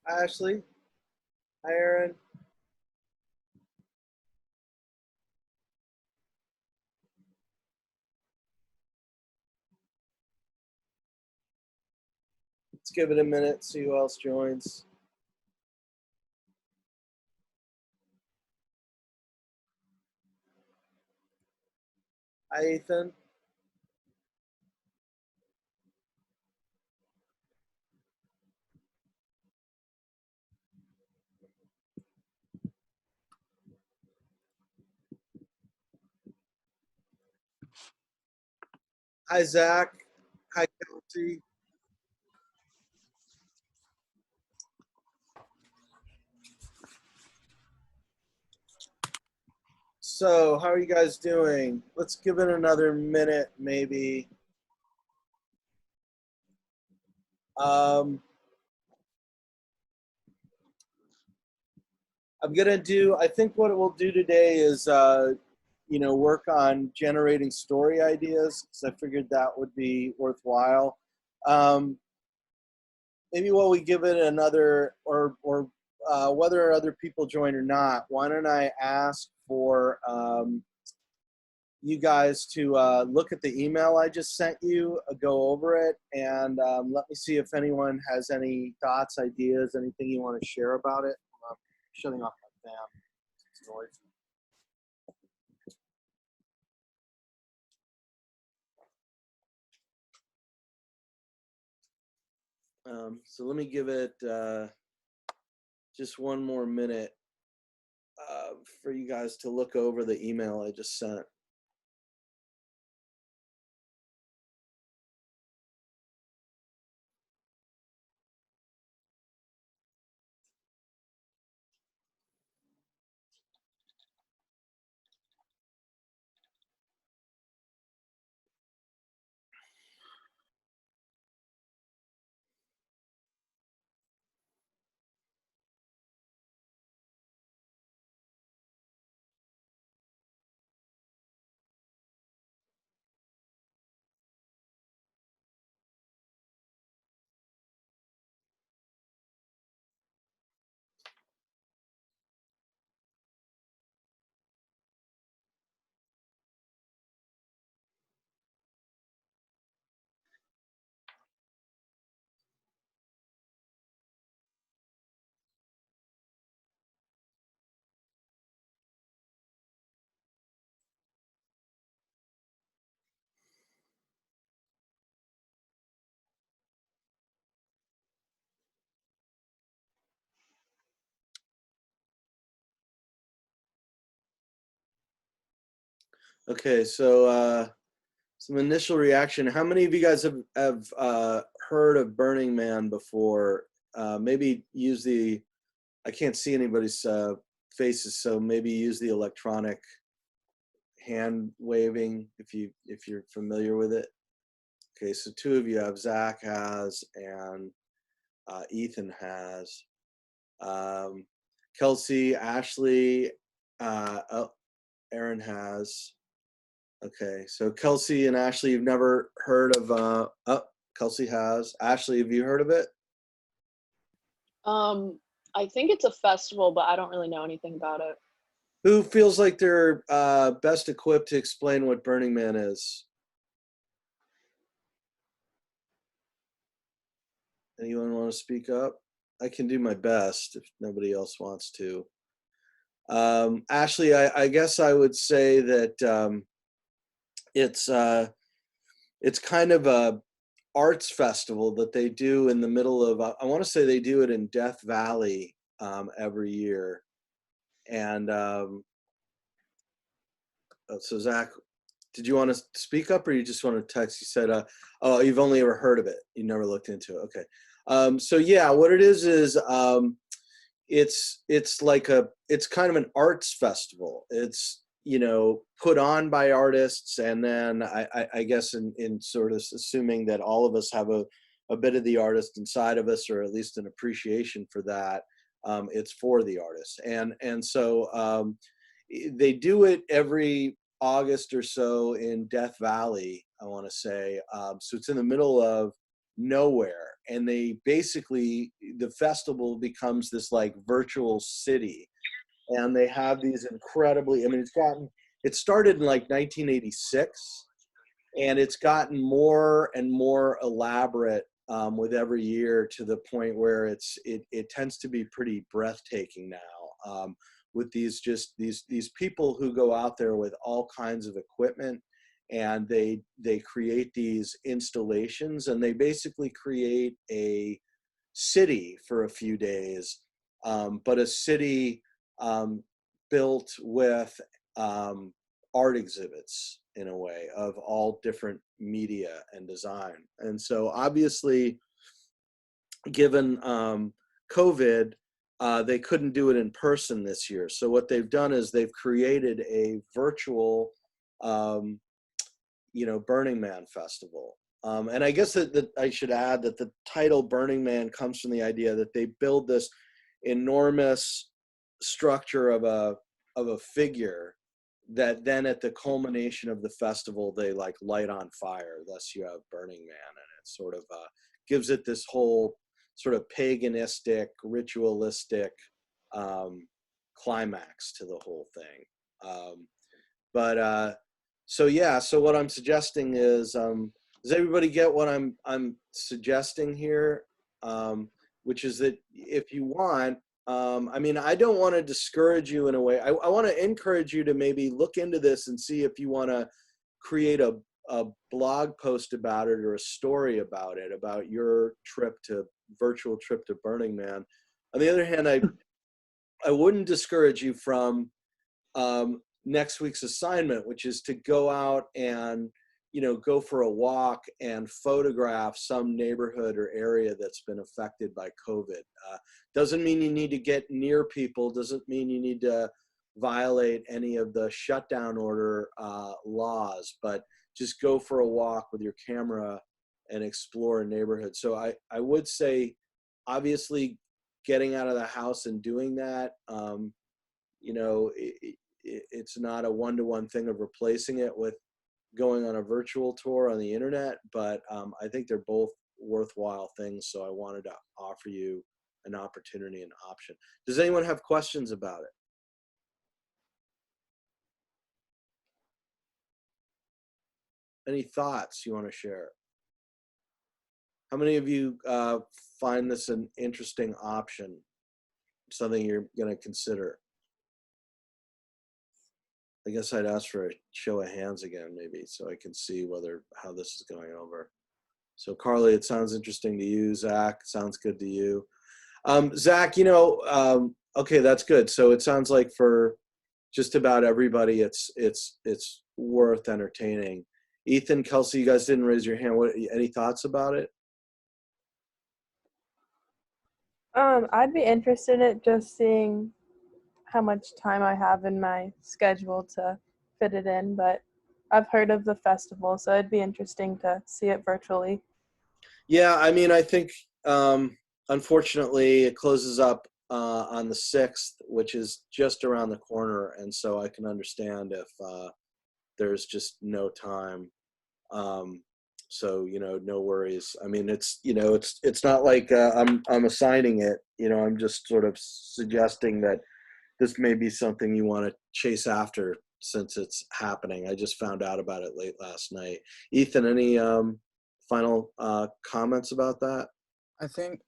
Ashley. Hi, Aaron. Let's give it a minute, see who else joins. Hi, Ethan. Hi, Zach. Hi, Kelsey. So, how are you guys doing? Let's give it another minute, maybe. Um, I think what we'll do today is, work on generating story ideas because I figured that would be worthwhile. Um, Maybe while we give it another, or whether other people join or not, why don't I ask for you guys to look at the email I just sent you, go over it, and let me see if anyone has any thoughts, ideas, anything you want to share about it. I'm shutting off my fan. It's noisy. So let me give it just one more minute for you guys to look over the email I just sent. Okay, so some initial reaction. How many of you guys have heard of Burning Man before? Maybe use the, I can't see anybody's faces, so maybe use the electronic hand waving if you're familiar with it. Okay, so two of you have. Zach has, and Ethan has. Kelsey, Ashley, oh, Aaron has. Okay, so Kelsey and Ashley, you've never heard of, oh, Kelsey has. Ashley, have you heard of it? I think it's a festival, but I don't really know anything about it. Who feels like they're best equipped to explain what Burning Man is? Anyone want to speak up? I can do my best if nobody else wants to. Ashley, I guess I would say that it's kind of a arts festival that they do in the middle of, I want to say they do it in Death Valley every year. And so Zach, did you want to speak up or you just want to text? You said, oh, you've only ever heard of it. You never looked into it. Okay. So yeah, what it is it's like it's kind of an arts festival. It's, put on by artists. And then I guess in sort of assuming that all of us have a bit of the artist inside of us, or at least an appreciation for that, it's for the artists. And so they do it every August or so in Death Valley, I want to say. So it's in the middle of nowhere. and they basically, the festival becomes this like virtual city, and they have these incredibly, I mean, it started in like 1986, and it's gotten more and more elaborate with every year, to the point where it tends to be pretty breathtaking now, with these people who go out there with all kinds of equipment, and they create these installations, and they basically create a city for a few days, but a city built with art exhibits, in a way, of all different media and design. And so obviously, given COVID, they couldn't do it in person this year. So what they've done is they've created a virtual, Burning Man festival. And I guess that I should add that the title Burning Man comes from the idea that they build this enormous structure of a figure that then, at the culmination of the festival, they like light on fire. Thus you have Burning Man, and it sort of gives it this whole sort of paganistic, ritualistic climax to the whole thing. So what I'm suggesting is, does everybody get what I'm suggesting here? Which is that if you want, I mean, I don't want to discourage you in a way. I want to encourage you to maybe look into this and see if you want to create a blog post about it, or a story about it, about your virtual trip to Burning Man. On the other hand, I wouldn't discourage you from next week's assignment, which is to go out and, go for a walk and photograph some neighborhood or area that's been affected by COVID. Doesn't mean you need to get near people, doesn't mean you need to violate any of the shutdown order laws, but just go for a walk with your camera and explore a neighborhood. So I would say, obviously, getting out of the house and doing that, it's not a one-to-one thing of replacing it with going on a virtual tour on the internet, but I think they're both worthwhile things. So I wanted to offer you an opportunity, an option. Does anyone have questions about it? Any thoughts you want to share? How many of you find this an interesting option, something you're going to consider? I guess I'd ask for a show of hands again, maybe, so I can see how this is going over. So Carly, it sounds interesting to you. Zach, sounds good to you. Zach, okay, that's good. So it sounds like for just about everybody, it's worth entertaining. Ethan, Kelsey, you guys didn't raise your hand. Any thoughts about it? I'd be interested in it, just seeing how much time I have in my schedule to fit it in, but I've heard of the festival, so it'd be interesting to see it virtually. Yeah, I mean, I think unfortunately it closes up on the 6th, which is just around the corner, and so I can understand if there's just no time. So no worries. I mean, it's not like I'm assigning it. I'm just sort of suggesting that this may be something you want to chase after since it's happening. I just found out about it late last night. Ethan, any final comments about that? I think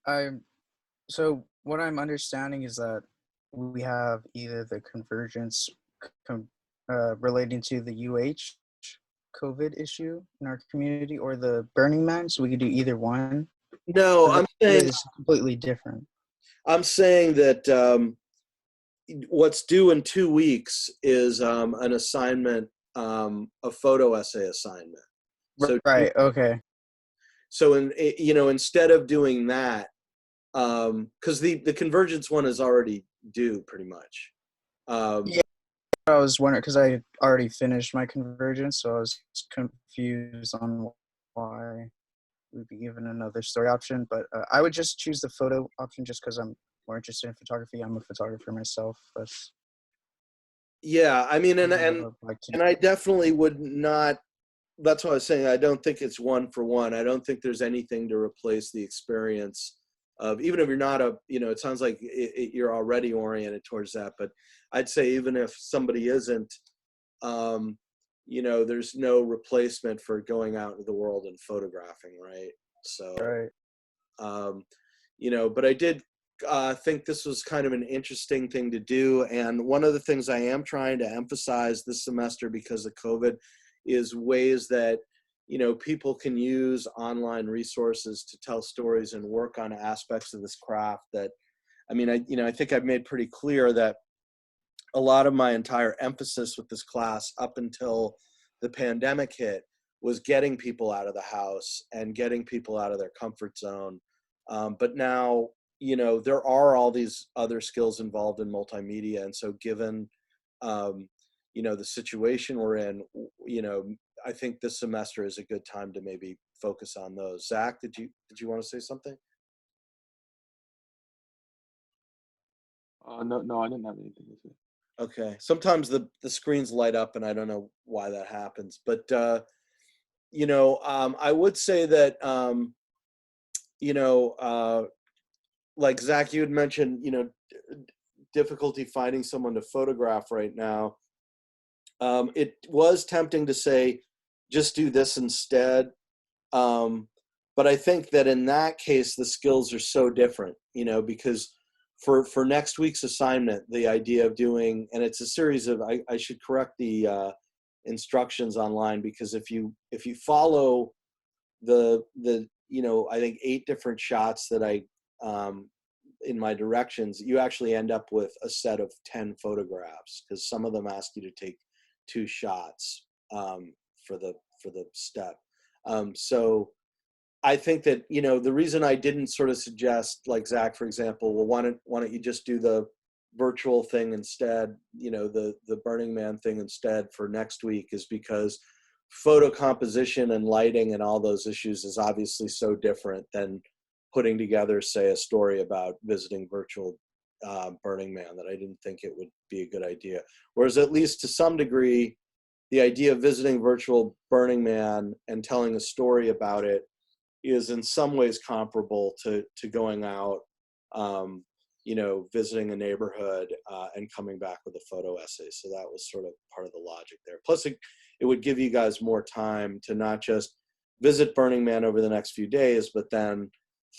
so what I'm understanding is that we have either the convergence relating to the UH COVID issue in our community, or the Burning Man, so we could do either one. No, I'm saying it's completely different. I'm saying that what's due in 2 weeks is an assignment, a photo essay assignment. So right. Okay. So instead of doing that, because the convergence one is already due pretty much. Yeah, I was wondering because I already finished my convergence, so I was confused on why we'd be given another story option. But I would just choose the photo option just because I'm more interested in photography. I'm a photographer myself. Yeah, I mean, and I definitely would not that's what I was saying. I don't think it's one for one. I don't think there's anything to replace the experience of, even if you're not a, you know, it sounds like you're already oriented towards that, but I'd say even if somebody isn't, you know, there's no replacement for going out into the world and photographing, right? So, Right. you know, but I did think this was kind of an interesting thing to do. And one of the things I am trying to emphasize this semester because of COVID is ways that, you know, people can use online resources to tell stories and work on aspects of this craft that, I mean, you know, I think I've made pretty clear that a lot of my entire emphasis with this class up until the pandemic hit was getting people out of the house and getting people out of their comfort zone. But now, you know, there are all these other skills involved in multimedia. And so given, you know, the situation we're in, you know, I think this semester is a good time to maybe focus on those. Zach, did you want to say something? No, I didn't have anything to say. Okay. Sometimes the screens light up and I don't know why that happens, but, you know, I would say that, you know, like Zach, you had mentioned, you know, difficulty finding someone to photograph right now. It was tempting to say, just do this instead. But I think that in that case, the skills are so different, you know, because for next week's assignment, the idea of doing, and it's a series of, I should correct the instructions online, because if you follow the you know, I think 8 different shots that I in my directions, you actually end up with a set of 10 photographs, because some of them ask you to take 2 shots for the step. So I think that, you know, the reason I didn't sort of suggest, like Zach, for example, well, why don't you just do the virtual thing instead, you know, the Burning Man thing instead for next week, is because photo composition and lighting and all those issues is obviously so different than putting together, say, a story about visiting virtual Burning Man, that I didn't think it would be a good idea. Whereas at least to some degree, the idea of visiting virtual Burning Man and telling a story about it is in some ways comparable to going out, you know, visiting a neighborhood and coming back with a photo essay. So that was sort of part of the logic there. Plus, it would give you guys more time to not just visit Burning Man over the next few days, but then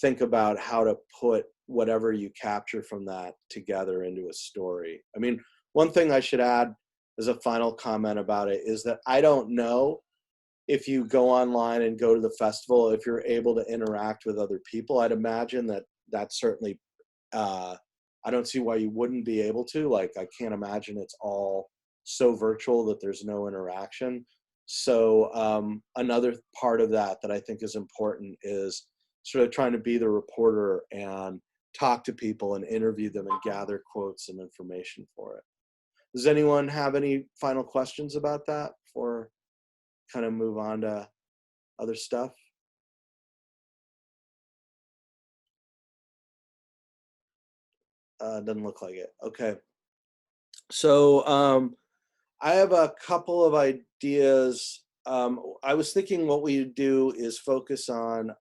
think about how to put whatever you capture from that together into a story. I mean, one thing I should add as a final comment about it is that I don't know if you go online and go to the festival, if you're able to interact with other people. I'd imagine that that's certainly, I don't see why you wouldn't be able to. Like, I can't imagine it's all so virtual that there's no interaction. So another part of that I think is important is sort of trying to be the reporter and talk to people and interview them and gather quotes and information for it. Does anyone have any final questions about that before kind of move on to other stuff? Doesn't look like it. Okay. So I have a couple of ideas. I was thinking what we do is focus on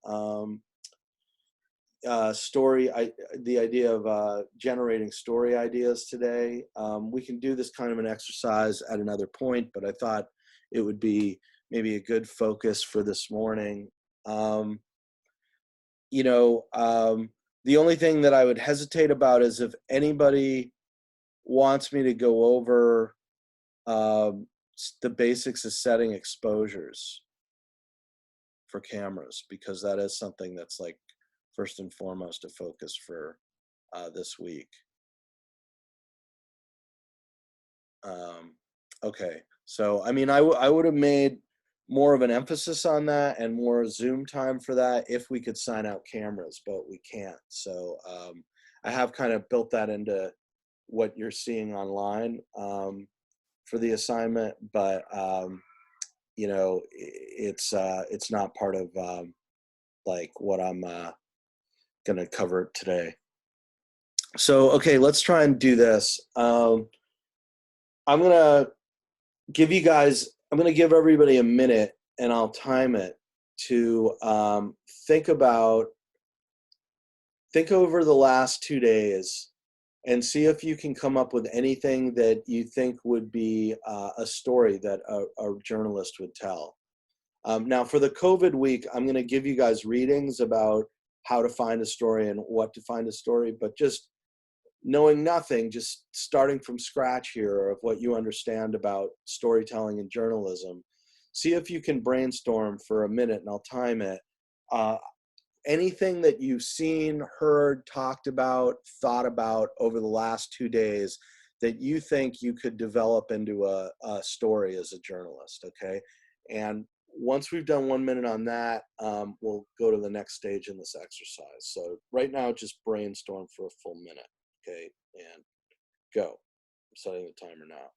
the idea of generating story ideas today. We can do this kind of an exercise at another point, but I thought it would be maybe a good focus for this morning. You know, the only thing that I would hesitate about is if anybody wants me to go over the basics of setting exposures for cameras, because that is something that's like first and foremost a focus for this week. Okay, so I mean, I would have made more of an emphasis on that and more Zoom time for that if we could sign out cameras, but we can't. So I have kind of built that into what you're seeing online for the assignment, but you know, it's not part of like what I'm gonna cover today. So okay, let's try and do this. I'm gonna give everybody a minute, and I'll time it to think over the last 2 days and see if you can come up with anything that you think would be a story that a journalist would tell. Now, for the COVID week, I'm going to give you guys readings about how to find a story and what to find a story, but just knowing nothing, just starting from scratch here of what you understand about storytelling and journalism, see if you can brainstorm for a minute, and I'll time it. Anything that you've seen, heard, talked about, thought about over the last 2 days that you think you could develop into a story as a journalist, okay? And once we've done 1 minute on that, we'll go to the next stage in this exercise. So right now, just brainstorm for a full minute, okay? And go. I'm setting the timer now.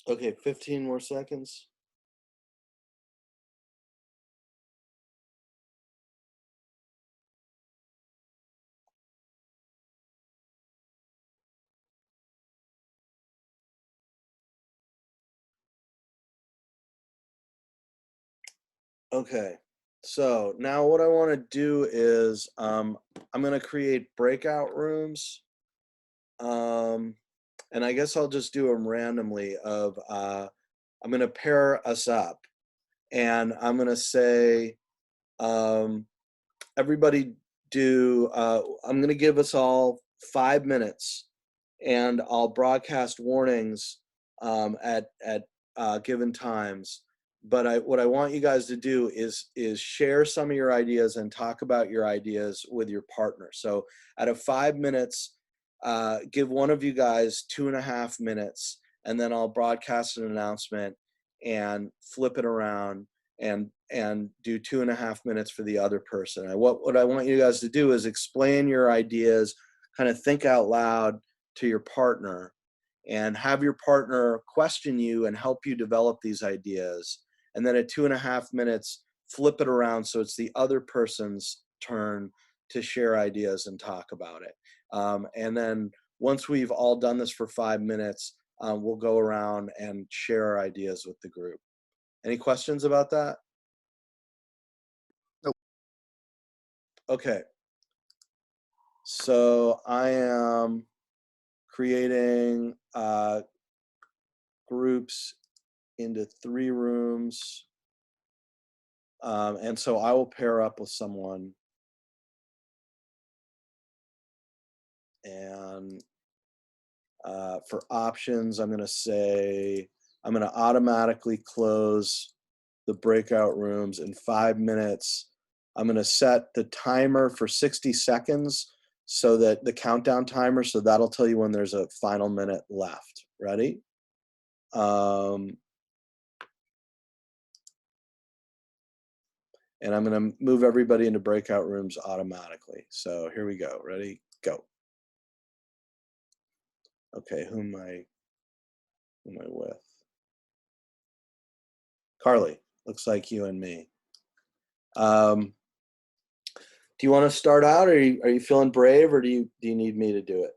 Okay, 15 more seconds. Okay, so now what I want to do is I'm going to create breakout rooms. And I guess I'll just do them randomly of I'm going to pair us up, and I'm going to say everybody do I'm going to give us all 5 minutes, and I'll broadcast warnings at given times. But what I want you guys to do is share some of your ideas and talk about your ideas with your partner. So out of 5 minutes, give one of you guys 2.5 minutes, and then I'll broadcast an announcement and flip it around and do 2.5 minutes for the other person. And what I want you guys to do is explain your ideas, kind of think out loud to your partner, and have your partner question you and help you develop these ideas. And then at 2.5 minutes, flip it around so it's the other person's turn to share ideas and talk about it. And then once we've all done this for 5 minutes, we'll go around and share our ideas with the group. Any questions about that? Nope. Okay. So I am creating groups into 3 rooms. And so I will pair up with someone. And for options, I'm going to say I'm going to automatically close the breakout rooms in 5 minutes. I'm going to set the timer for 60 seconds so that the countdown timer, so that'll tell you when there's a final minute left. Ready? And I'm going to move everybody into breakout rooms automatically. So here we go. Ready? Go. Okay, who am I with? Carly, looks like you and me. Do you want to start out, or are you feeling brave, or do you need me to do it?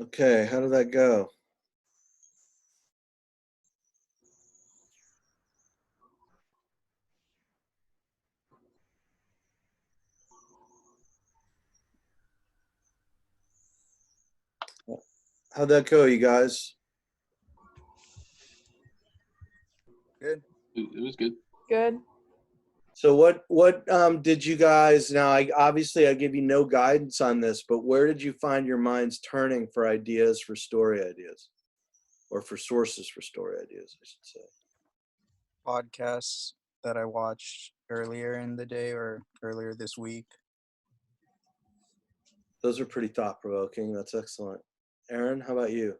Okay, how did that go? How'd that go, you guys? Good. It was good. Good. So what did you guys, now I obviously I give you no guidance on this, but where did you find your minds turning for ideas for story ideas? Or for sources for story ideas, I should say. Podcasts that I watched earlier in the day or earlier this week. Those are pretty thought provoking. That's excellent. Aaron, how about you?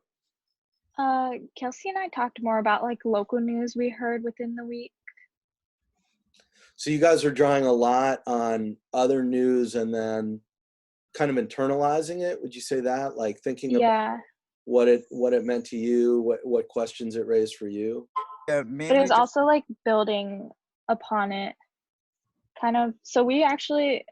Kelsey and I talked more about like local news we heard within the week. So you guys are drawing a lot on other news and then kind of internalizing it. Would you say that? Like thinking about Yeah, what it meant to you, what questions it raised for you? Yeah, but it mainly was just also like building upon it, kind of. So we actually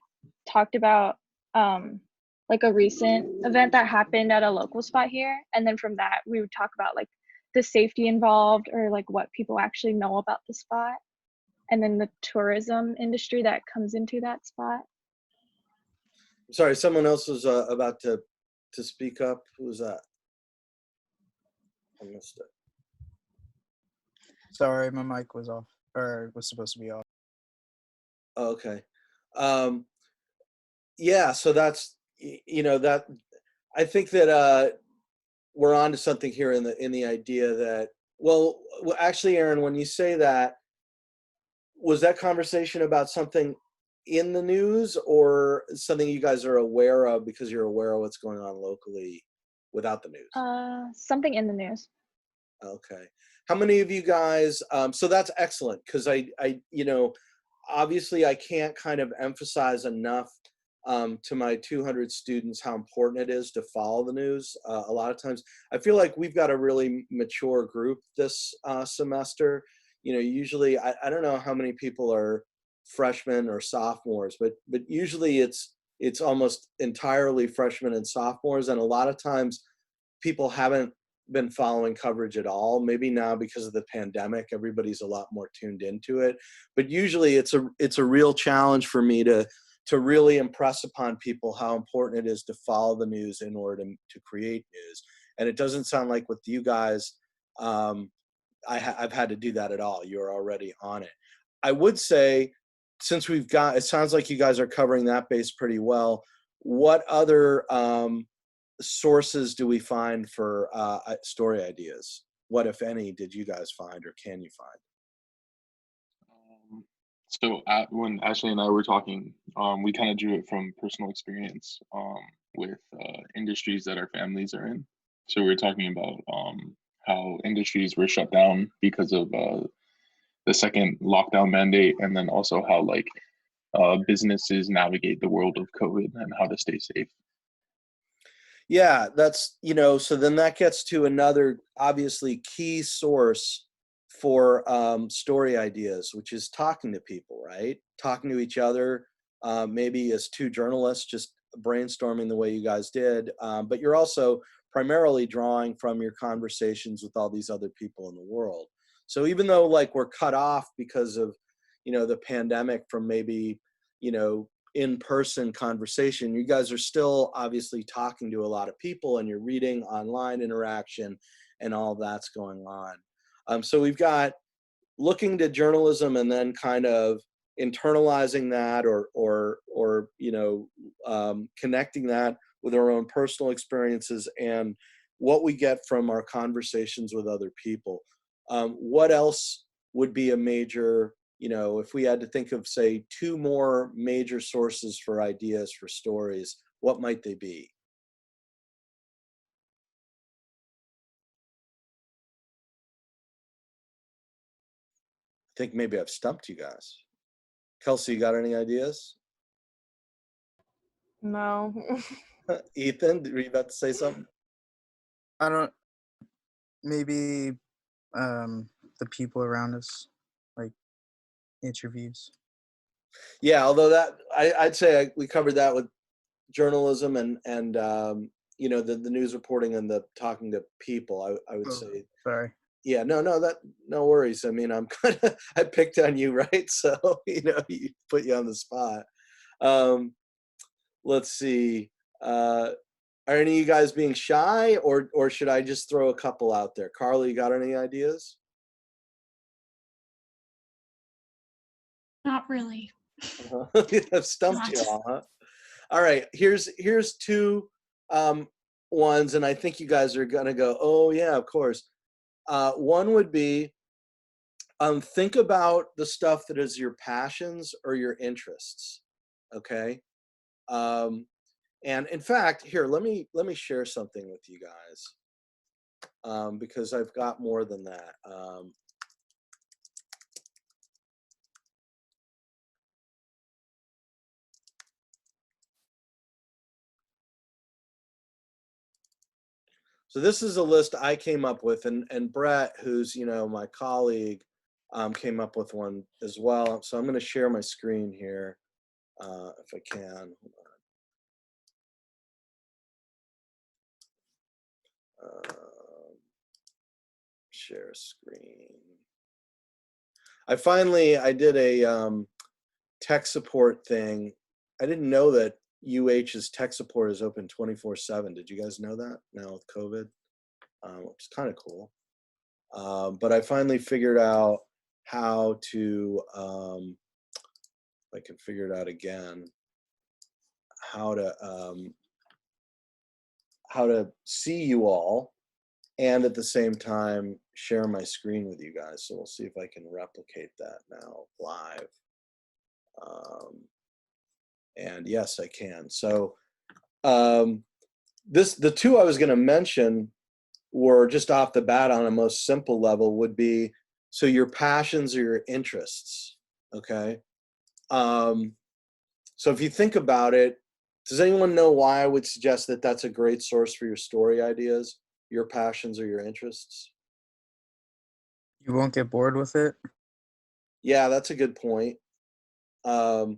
talked about like a recent event that happened at a local spot here, and then from that we would talk about like the safety involved or like what people actually know about the spot, and then the tourism industry that comes into that spot. Sorry, someone else was about to speak up. Who was that? I missed it. sorry, my mic was off or was supposed to be off. Okay. Um, yeah, so that's that I think that we're on to something here in the idea that actually, Aaron, when you say that, was that conversation about something in the news or something you guys are aware of because you're aware of what's going on locally without the news? Something in the news. Okay. How many of you guys, so that's excellent because obviously I can't kind of emphasize enough to my 200 students how important it is to follow the news. A lot of times I feel like we've got a really mature group this semester. Usually I don't know how many people are freshmen or sophomores, but usually it's almost entirely freshmen and sophomores. And a lot of times people haven't been following coverage at all. Maybe now because of the pandemic, everybody's a lot more tuned into it. But usually it's a real challenge for me to really impress upon people how important it is to follow the news in order to create news. And it doesn't sound like with you guys, I've had to do that at all. You're already on it. I would say, since it sounds like you guys are covering that base pretty well, what other sources do we find for story ideas? What, if any, did you guys find or can you find? So when Ashley and I were talking, we kind of drew it from personal experience with industries that our families are in. So we were talking about how industries were shut down because of the second lockdown mandate, and then also how businesses navigate the world of COVID and how to stay safe. Yeah, that's, so then that gets to another obviously key source for story ideas, which is talking to people, right? Talking to each other, maybe as two journalists, just brainstorming the way you guys did. But you're also primarily drawing from your conversations with all these other people in the world. So even though we're cut off because of, the pandemic from maybe, in-person conversation, you guys are still obviously talking to a lot of people and you're reading online interaction and all that's going on. So we've got looking to journalism and then kind of internalizing that or connecting that with our own personal experiences and what we get from our conversations with other people. What else would be a major, if we had to think of, say, two more major sources for ideas for stories, what might they be? I think maybe I've stumped you guys. Kelsey, you got any ideas? No. Ethan, were you about to say something? I don't. Maybe the people around us, like interviews. Yeah, although that I'd say we covered that with journalism and the news reporting and the talking to people. I would say. Sorry. Yeah, no worries. I mean, I picked on you, right? So you put you on the spot. Let's see. Are any of you guys being shy, or should I just throw a couple out there? Carly, you got any ideas? Not really. I've stumped you all, huh? All right, here's two ones, and I think you guys are gonna go, oh yeah, of course. One would be think about the stuff that is your passions or your interests. Okay. And in fact, here, let me share something with you guys, because I've got more than that. So this is a list I came up with, and Brett, who's my colleague, came up with one as well. So I'm going to share my screen here, if I can. Share screen. I did a tech support thing. I didn't know that UH's tech support is open 24/7. Did you guys know that now with COVID? Which is kind of cool. But I finally figured out how to, if I can figure it out again, how to see you all and at the same time share my screen with you guys. So we'll see if I can replicate that now live. And yes, I can. So the two I was going to mention were just off the bat on a most simple level would be, so your passions or your interests, okay? So if you think about it, does anyone know why I would suggest that that's a great source for your story ideas, your passions or your interests? You won't get bored with it. Yeah, that's a good point. So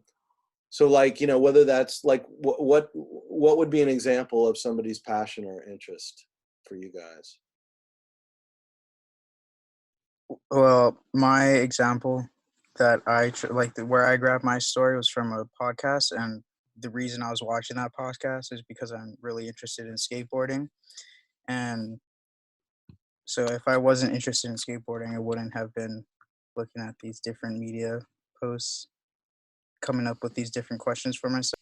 like, whether that's like, what would be an example of somebody's passion or interest for you guys? Well, my example that where I grabbed my story was from a podcast, and the reason I was watching that podcast is because I'm really interested in skateboarding. And so if I wasn't interested in skateboarding, I wouldn't have been looking at these different media posts, coming up with these different questions for myself.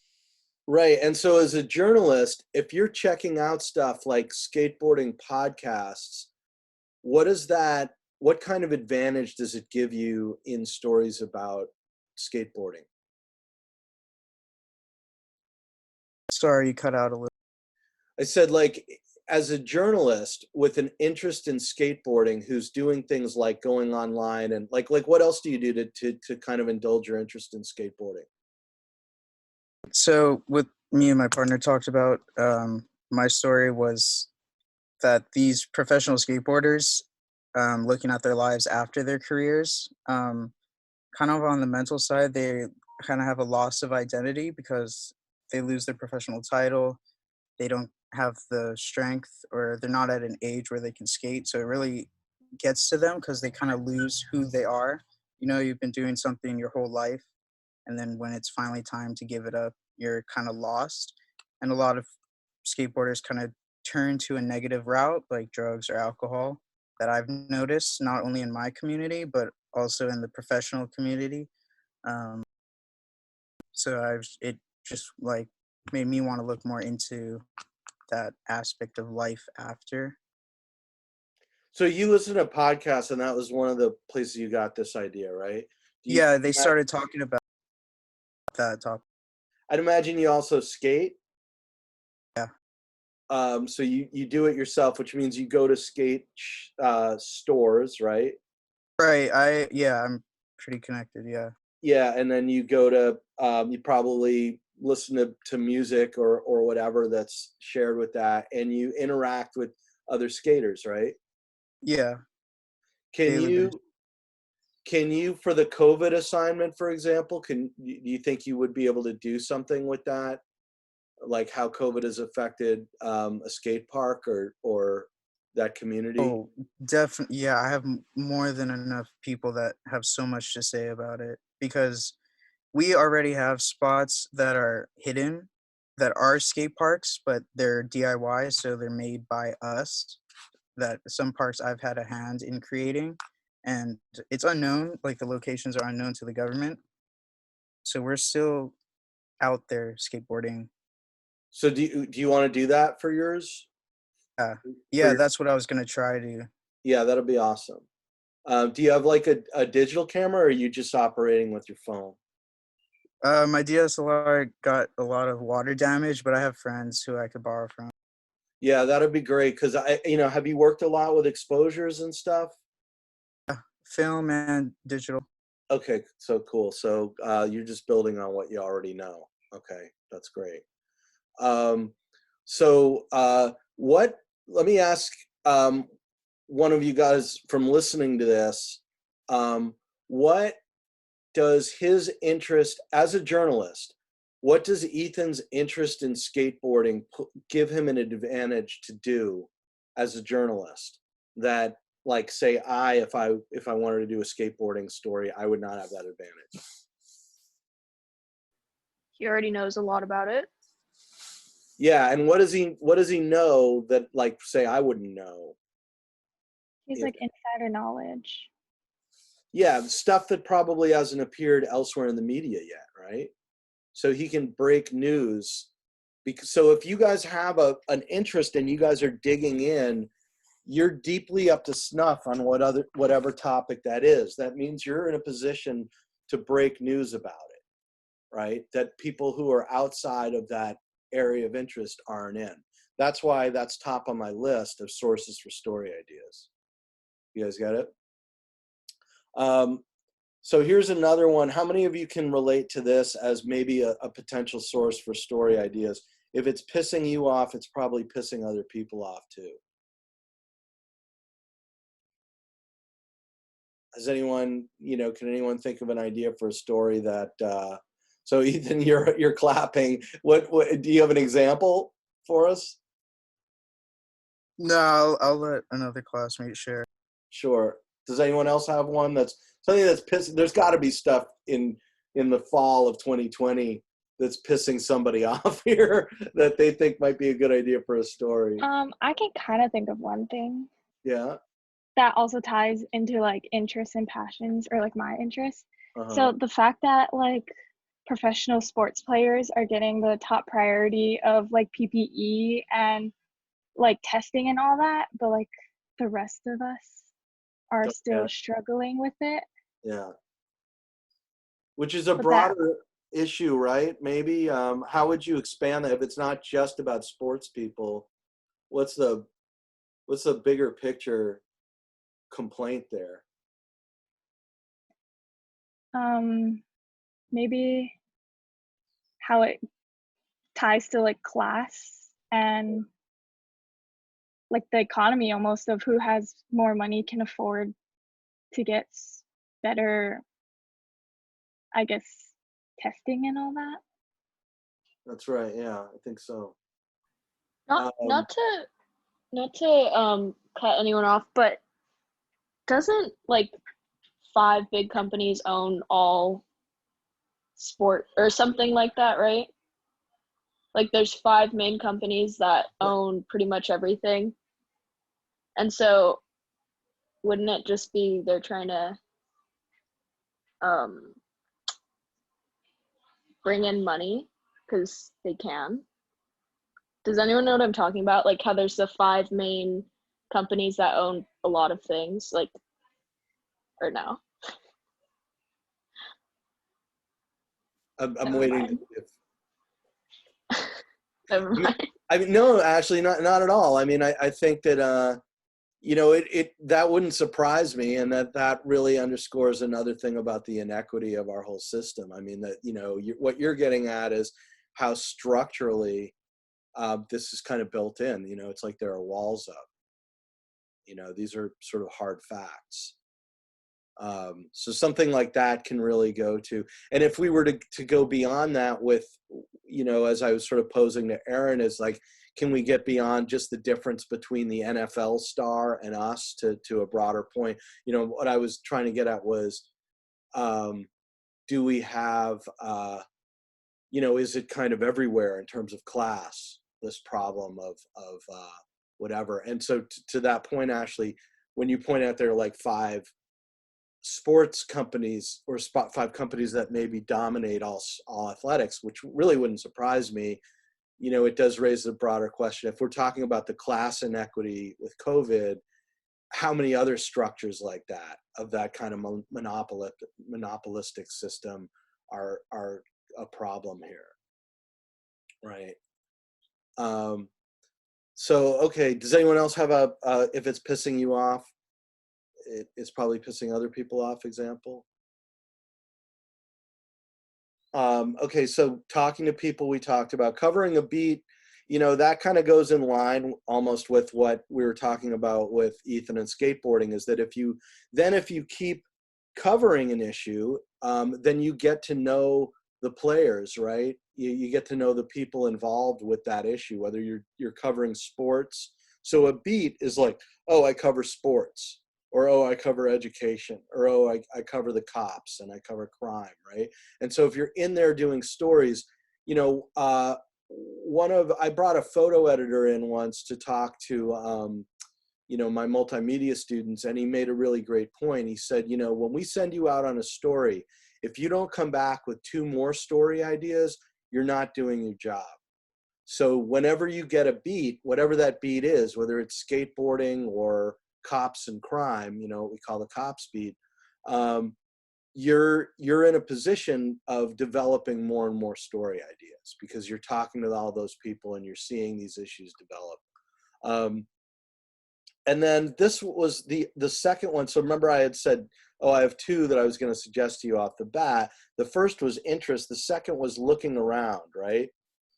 Right. And so as a journalist, if you're checking out stuff like skateboarding podcasts, what kind of advantage does it give you in stories about skateboarding? Sorry, you cut out a little. I said, like, as a journalist with an interest in skateboarding who's doing things like going online and like what else do you do to kind of indulge your interest in skateboarding? So what me and my partner talked about, my story was that these professional skateboarders, looking at their lives after their careers, kind of on the mental side, they kind of have a loss of identity because they lose their professional title. They don't have the strength, or they're not at an age where they can skate. So it really gets to them because they kind of lose who they are. You've been doing something your whole life, and then when it's finally time to give it up, you're kind of lost. And a lot of skateboarders kind of turn to a negative route like drugs or alcohol, that I've noticed not only in my community but also in the professional community. um, it just like made me want to look more into that aspect of life after. So you listen to podcasts and that was one of the places you got this idea, right? Do you, Yeah, they started talking about that topic. I'd imagine you also skate. Yeah. So you do it yourself, which means you go to skate stores, right? Right. I'm pretty connected. Yeah. Yeah, and then you go to you probably listen to music or whatever that's shared with that, and you interact with other skaters, right? Yeah. Can Daily basis. you for the COVID assignment, for example, do you think you would be able to do something with that, like how COVID has affected a skate park or that community? Oh, definitely. Yeah, I have more than enough people that have so much to say about it, because we already have spots that are hidden that are skate parks, but they're DIY, so they're made by us. That some parks I've had a hand in creating, and it's unknown, like the locations are unknown to the government. So we're still out there skateboarding. So do you want to do that for yours? Yeah, For yeah, your, that's what I was gonna try to. yeah, that'll be awesome. Do you have like a digital camera, or are you just operating with your phone? My DSLR got a lot of water damage, but I have friends who I could borrow from. Yeah, that'd be great. Cause have you worked a lot with exposures and stuff? Film and digital. Okay, so cool. So you're just building on what you already know. Okay, that's great. Um, so let me ask one of you guys from listening to this, what does his interest as a journalist, what does Ethan's interest in skateboarding give him an advantage to do as a journalist that, like, say if I wanted to do a skateboarding story, I would not have that advantage? He already knows a lot about it. Yeah, and what does he know that, like, say I wouldn't know? He's Yeah. like insider knowledge. Yeah, stuff that probably hasn't appeared elsewhere in the media yet, right? So he can break news. Because so if you guys have an interest and you guys are digging in, you're deeply up to snuff on whatever topic that is. That means you're in a position to break news about it, right? That people who are outside of that area of interest aren't in. That's why that's top on my list of sources for story ideas. You guys got it? So here's another one. How many of you can relate to this as maybe a potential source for story ideas? If it's pissing you off, it's probably pissing other people off too. Has anyone, can anyone think of an idea for a story that, so Ethan, you're clapping. What do you have an example for us? No, I'll let another classmate share. Sure. Does anyone else have one that's something that's pissing? There's got to be stuff in the fall of 2020 that's pissing somebody off here that they think might be a good idea for a story. I can kind of think of one thing Yeah. that also ties into like interests and passions, or like my interests. Uh-huh. So the fact that like professional sports players are getting the top priority of like PPE and like testing and all that, but like the rest of us are Don't still care. struggling with it. Yeah. Which is a But that, broader issue, right? Maybe how would you expand that if it's not just about sports people? What's the bigger picture complaint there? maybe how it ties to like class and like the economy almost, of who has more money can afford to get better, I guess, testing and all that. That's right. Yeah, I think so. Not to cut anyone off, but doesn't like 5 big companies own all sport or something like that, right? Like there's 5 main companies that own pretty much everything. And so wouldn't it just be they're trying to bring in money because they can? Does anyone know what I'm talking about? Like how there's the 5 main companies that own a lot of things, like, or no? I'm Never waiting. mind. Never mind. I mean, no, actually, not at all. I mean, I think that that wouldn't surprise me, and that really underscores another thing about the inequity of our whole system. I mean, that what you're getting at is how structurally this is kind of built in. It's like there are walls up. These are sort of hard facts. So something like that can really go to, and if we were to go beyond that with, as I was sort of posing to Aaron, is like, can we get beyond just the difference between the NFL star and us to a broader point? What I was trying to get at was, do we have, is it kind of everywhere in terms of class, this problem of whatever? And so to that point, Ashley, when you point out there are like 5 sports companies or 5 companies that maybe dominate all athletics, which really wouldn't surprise me, it does raise a broader question. If we're talking about the class inequity with COVID, how many other structures like that, of that kind of monopolistic system are a problem here, right? So, okay, does anyone else have if it's pissing you off, it's probably pissing other people off example? Okay, so talking to people, we talked about covering a beat, that kind of goes in line almost with what we were talking about with Ethan and skateboarding, is that if you keep covering an issue, then you get to know the players, right? You get to know the people involved with that issue, whether you're covering sports. So a beat is like, oh, I cover sports, or oh, I cover education, or oh, I cover the cops and I cover crime, right? And so if you're in there doing stories, I brought a photo editor in once to talk to my multimedia students, and he made a really great point. He said, when we send you out on a story, if you don't come back with 2 more story ideas, you're not doing your job. So whenever you get a beat, whatever that beat is, whether it's skateboarding or cops and crime, what we call the cops beat, you're in a position of developing more and more story ideas because you're talking to all those people and you're seeing these issues develop. And then this was the second one. So remember I had said, I have 2 that I was going to suggest to you off the bat. The first was interest. The second was looking around, right?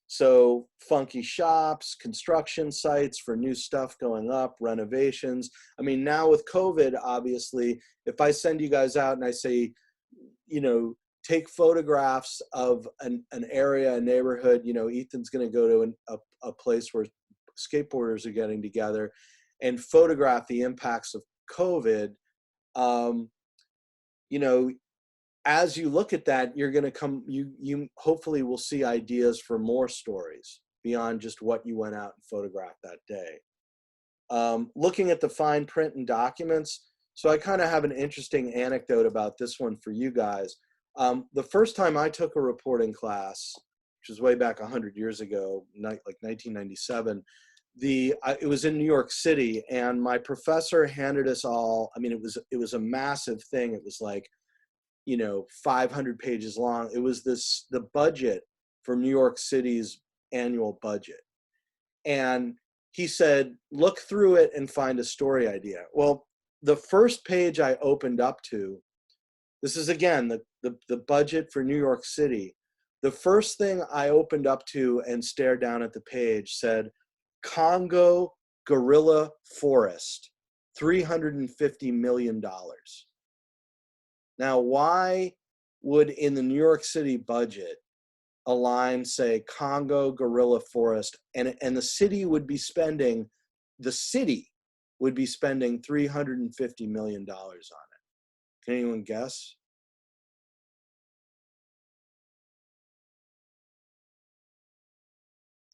So funky shops, construction sites for new stuff going up, renovations. I mean, now with COVID, obviously, if I send you guys out and I say, take photographs of an area, a neighborhood, Ethan's going to go to a place where skateboarders are getting together and photograph the impacts of COVID, as you look at that, you're going to you hopefully will see ideas for more stories beyond just what you went out and photographed that day. Looking at the fine print and documents. So I kind of have an interesting anecdote about this one for you guys. The first time I took a reporting class, which was way back 100 years ago, like 1997, it was in New York City, and my professor handed us all, I mean, it was a massive thing. It was like, 500 pages long. It was the budget for New York City's annual budget. And he said, look through it and find a story idea. Well, the first page I opened up to, this is again, the budget for New York City. The first thing I opened up to and stared down at the page said, Congo Gorilla Forest, $350 million. Now, why would in the New York City budget a line say Congo Gorilla Forest, and the city would be spending $350 million on it? Can anyone guess?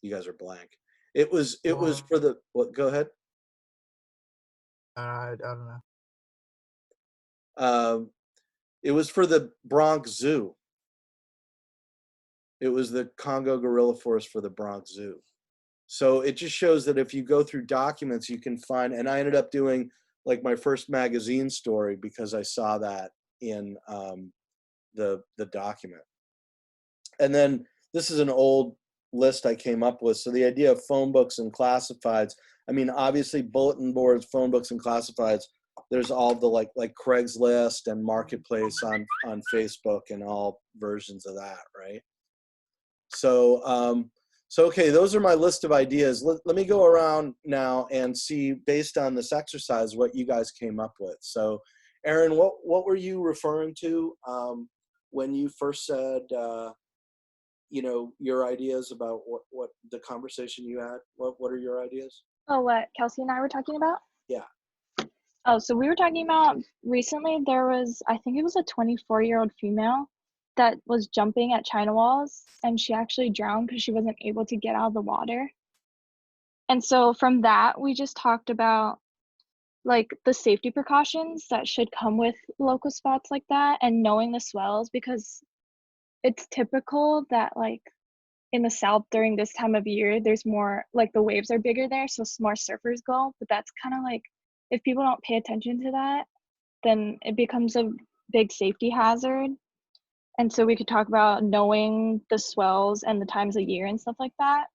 You guys are blank. It was for the, what, go ahead. I don't know. It was for the Bronx Zoo. It was the Congo Gorilla Forest for the Bronx Zoo. So it just shows that if you go through documents, you can find, and I ended up doing like my first magazine story because I saw that in the document. And then this is an old list I came up with. So the idea of phone books and classifieds, I mean, obviously bulletin boards, phone books and classifieds, there's all the like Craigslist and Marketplace on Facebook and all versions of that, right? So, okay, those are my list of ideas. Let me go around now and see, based on this exercise, what you guys came up with. So, Aaron, what were you referring to when you first said, your ideas about what the conversation you had? What are your ideas? Oh, what Kelsey and I were talking about? Yeah. Oh, so we were talking about recently there was, I think it was a 24-year-old female that was jumping at China walls, and she actually drowned because she wasn't able to get out of the water. And so from that, we just talked about like the safety precautions that should come with local spots like that, and knowing the swells, because it's typical that like in the South during this time of year, there's more, like the waves are bigger there, so more surfers go, but that's kind of like, if people don't pay attention to that, then it becomes a big safety hazard. And so we could talk about knowing the swells and the times of year and stuff like that.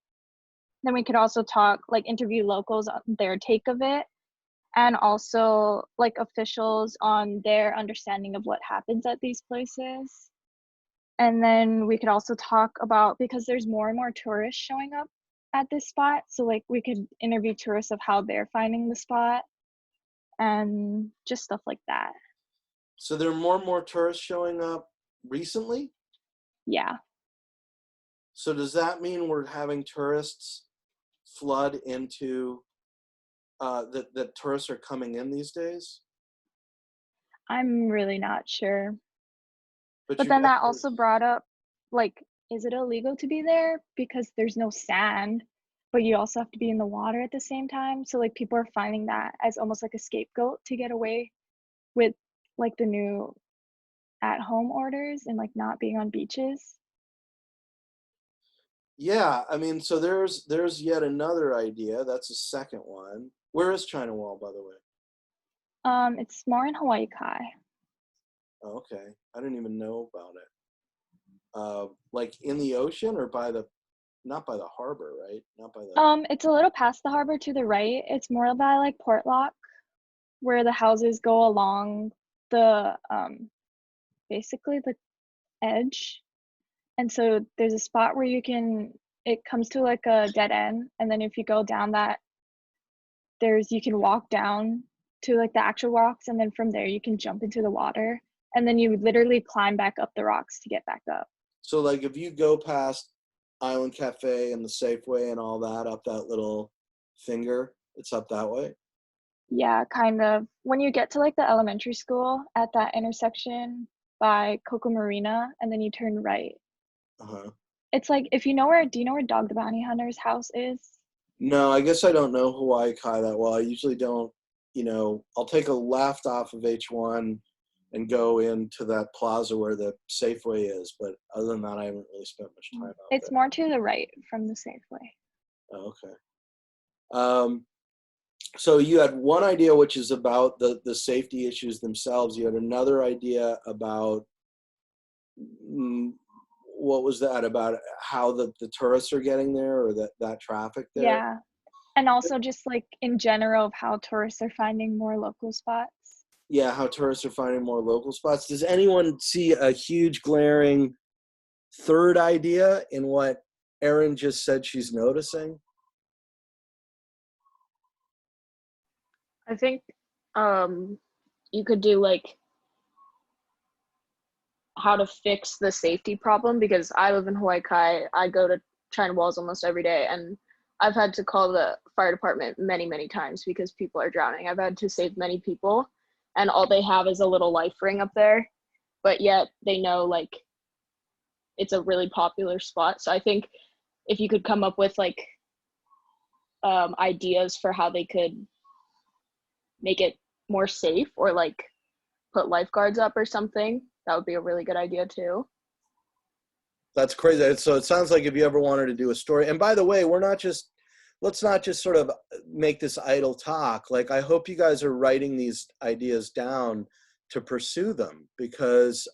Then we could also talk, like interview locals on their take of it, and also like officials on their understanding of what happens at these places. And then we could also talk about, because there's more and more tourists showing up at this spot, so like we could interview tourists of how they're finding the spot and just stuff like that. So there are more and more tourists showing up recently? Yeah. So does that mean we're having tourists flood into, that tourists are coming in these days? I'm really not sure. But you then guys that are- also brought up, like, is it illegal to be there because there's no sand? but you also have to be in the water at the same time. So like people are finding that as almost like a scapegoat to get away with like the new at home orders and like not being on beaches. Yeah, I mean, so there's yet another idea. That's a second one. Where is China Wall, by the way? It's more in Hawaii Kai. Oh, okay, I didn't even know about it. Like in the ocean or not by the harbor, right? Not by the. It's a little past the harbor to the right. It's more by like Portlock, where the houses go along the basically the edge. And so there's a spot where it comes to like a dead end, and then if you go down that, you can walk down to like the actual rocks, and then from there you can jump into the water, and then you literally climb back up the rocks to get back up. So like if you go past Island Cafe and the Safeway and all that up that little finger, it's up that way. Yeah, kind of. When you get to like the elementary school at that intersection by Coco Marina, and then you turn right. Uh-huh. It's like, do you know where Dog the Bounty Hunter's house is? No, I guess I don't know Hawaii Kai that well. I usually don't, I'll take a left off of H1 and go into that plaza where the Safeway is. But other than that, I haven't really spent much time out It's there. more to the right from the Safeway. Oh, okay. So you had one idea, which is about the safety issues themselves. You had another idea about, what was that about, how the tourists are getting there, or that traffic there? Yeah. And also just like in general of how tourists are finding more local spots. Yeah, how tourists are finding more local spots. Does anyone see a huge glaring third idea in what Erin just said she's noticing? I think you could do like how to fix the safety problem, because I live in Hawaii Kai. I go to China Walls almost every day, and I've had to call the fire department many, many times because people are drowning. I've had to save many people, and all they have is a little life ring up there, but yet they know like it's a really popular spot. So I think if you could come up with like ideas for how they could make it more safe, or like put lifeguards up or something, that would be a really good idea too. That's crazy. So it sounds like if you ever wanted to do a story, and by the way, let's not just sort of make this idle talk. Like, I hope you guys are writing these ideas down to pursue them, because,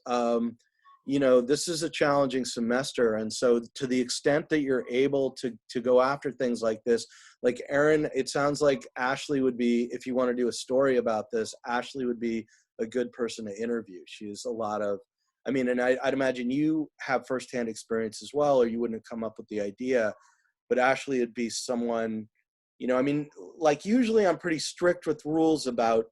this is a challenging semester. And so to the extent that you're able to go after things like this, like Erin, it sounds like Ashley would be, if you want to do a story about this, Ashley would be a good person to interview. She has a lot of, and I'd imagine you have firsthand experience as well, or you wouldn't have come up with the idea. But Ashley would be someone, like usually I'm pretty strict with rules about,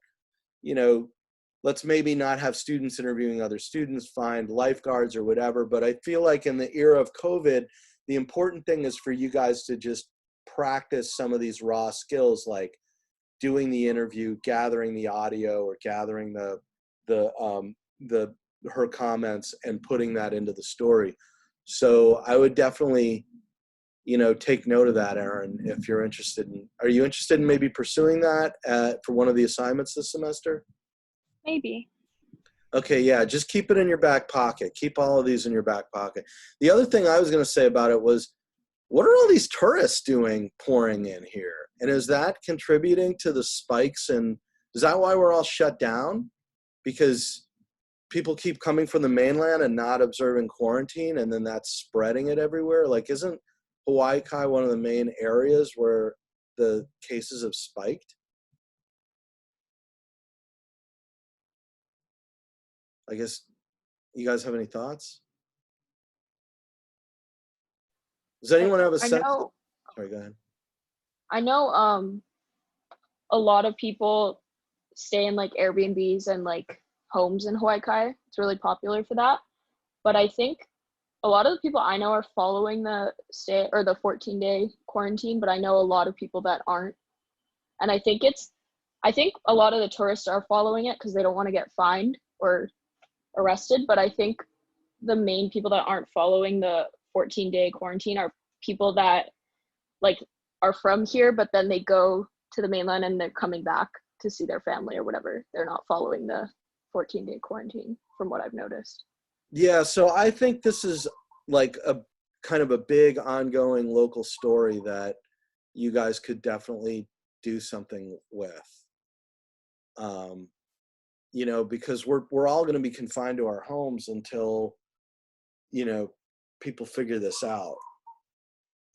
let's maybe not have students interviewing other students, find lifeguards or whatever. But I feel like in the era of COVID, the important thing is for you guys to just practice some of these raw skills, like doing the interview, gathering the audio, or gathering her comments and putting that into the story. So I would definitely, take note of that, Erin, if you're interested are you interested in maybe pursuing that for one of the assignments this semester? Maybe. Okay, yeah, just keep it in your back pocket. Keep all of these in your back pocket. The other thing I was going to say about it was, what are all these tourists doing pouring in here? And is that contributing to the spikes? And is that why we're all shut down? Because people keep coming from the mainland and not observing quarantine, and then that's spreading it everywhere? Like, isn't Hawaii Kai one of the main areas where the cases have spiked? I guess you guys have any thoughts? Does anyone have a sense? Sorry, go ahead. I know a lot of people stay in like Airbnbs and like homes in Hawaii Kai. It's really popular for that. But I think a lot of the people I know are following the 14-day quarantine, but I know a lot of people that aren't. And I think a lot of the tourists are following it because they don't want to get fined or arrested. But I think the main people that aren't following the 14-day quarantine are people that like are from here, but then they go to the mainland and they're coming back to see their family or whatever. They're not following the 14-day quarantine, from what I've noticed. Yeah, so I think this is like a kind of a big ongoing local story that you guys could definitely do something with. You know, because we're all going to be confined to our homes until, you know, people figure this out.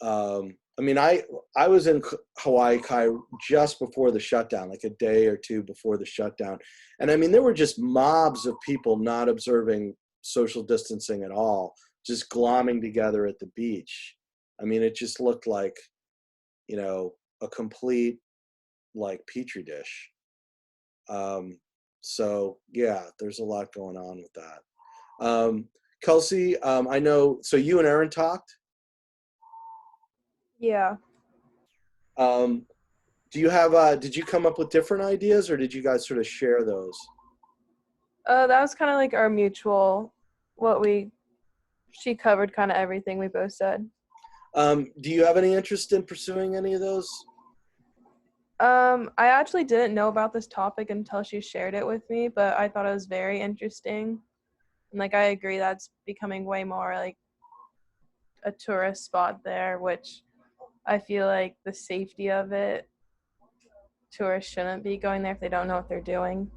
I mean, I was in Hawaii Kai just before the shutdown, like a day or two before the shutdown. And I mean, there were just mobs of people not observing social distancing at all, just glomming together at the beach. I mean, it just looked like, you know, a complete like petri dish. So yeah, there's a lot going on with that. Kelsey, I know, so you and Aaron talked. Yeah. Do you have, did you come up with different ideas or did you guys sort of share those? That was kind of like our mutual, she covered kind of everything we both said. Do you have any interest in pursuing any of those? I actually didn't know about this topic until she shared it with me, but I thought it was very interesting. And like, I agree that's becoming way more like a tourist spot there, which I feel like the safety of it, tourists shouldn't be going there if they don't know what they're doing.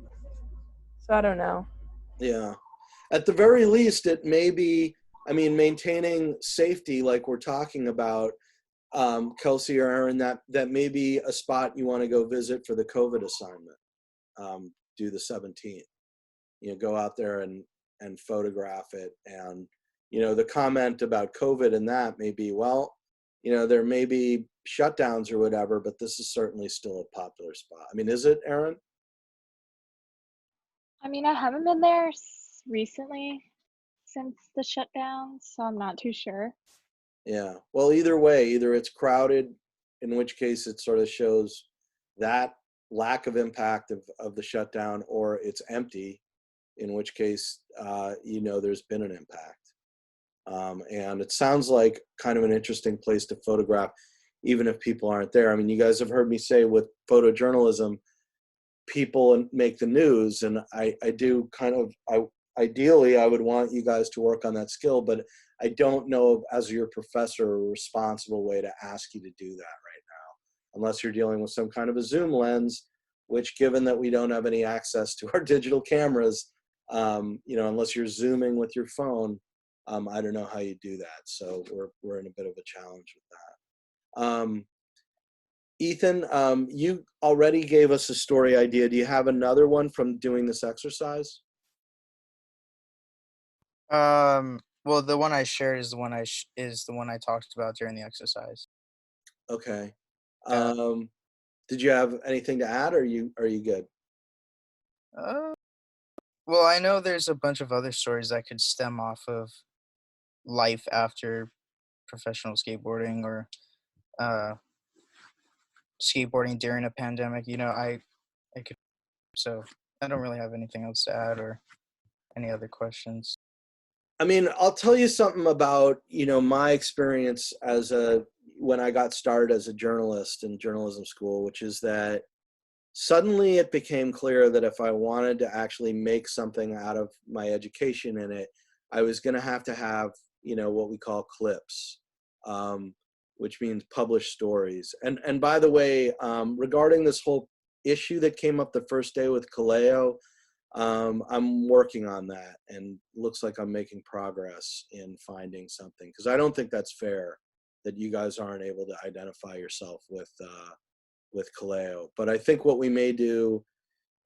So I don't know. Yeah. At the very least, it may be, I mean, maintaining safety like we're talking about, Kelsey or Aaron, that may be a spot you want to go visit for the COVID assignment, do the 17th. You know, go out there and photograph it. And, you know, the comment about COVID and that may be, well, you know, there may be shutdowns or whatever, but this is certainly still a popular spot. I mean, is it, Aaron? I mean, I haven't been there recently since the shutdown, so I'm not too sure. Yeah. Well, either way, either it's crowded, in which case it sort of shows that lack of impact of the shutdown, or it's empty, in which case, you know, there's been an impact. And it sounds like kind of an interesting place to photograph, even if people aren't there. I mean, you guys have heard me say with photojournalism, people make the news, and I do kind of, ideally, I would want you guys to work on that skill, but I don't know of, as your professor, a responsible way to ask you to do that right now, unless you're dealing with some kind of a zoom lens, which, given that we don't have any access to our digital cameras, you know, unless you're zooming with your phone, I don't know how you do that. So we're in a bit of a challenge with that. Ethan, you already gave us a story idea. Do you have another one from doing this exercise? Well, the one I shared is the one I talked about during the exercise. Okay. Yeah. Did you have anything to add, or are you good? Well, I know there's a bunch of other stories that could stem off of life after professional skateboarding or skateboarding during a pandemic. You know, I could, so I don't really have anything else to add or any other questions. I mean, I'll tell you something about, you know, my experience when I got started as a journalist in journalism school, which is that suddenly it became clear that if I wanted to actually make something out of my education in it, I was going to have, you know, what we call clips, which means published stories. And by the way, regarding this whole issue that came up the first day with Kaleo, I'm working on that, and looks like I'm making progress in finding something, because I don't think that's fair that you guys aren't able to identify yourself with Kaleo. But I think what we may do,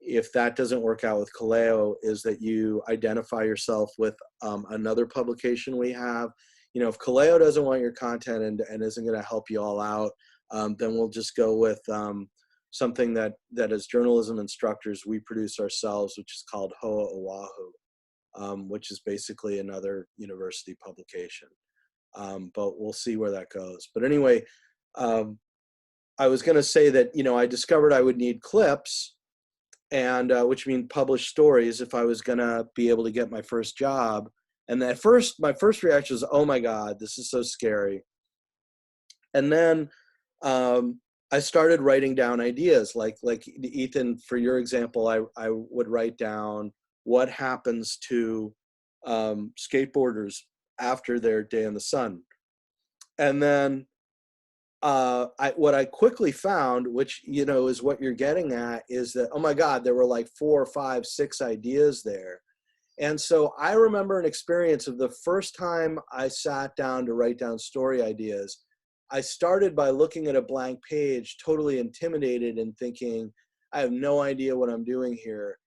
if that doesn't work out with Kaleo, is that you identify yourself with another publication we have. You know, if Kaleo doesn't want your content and isn't going to help you all out, then we'll just go with something that as journalism instructors we produce ourselves, which is called Hoa Oahu, which is basically another university publication. But we'll see where that goes. But anyway, I was going to say that, you know, I discovered I would need clips, and which means published stories, if I was going to be able to get my first job. And my first reaction was, oh my God, this is so scary. And then I started writing down ideas like Ethan, for your example, I would write down what happens to skateboarders after their day in the sun. And then what I quickly found, which, you know, is what you're getting at, is that, oh my God, there were like 4, 5, 6 ideas there. And so I remember an experience of the first time I sat down to write down story ideas. I started by looking at a blank page, totally intimidated and thinking, I have no idea what I'm doing here.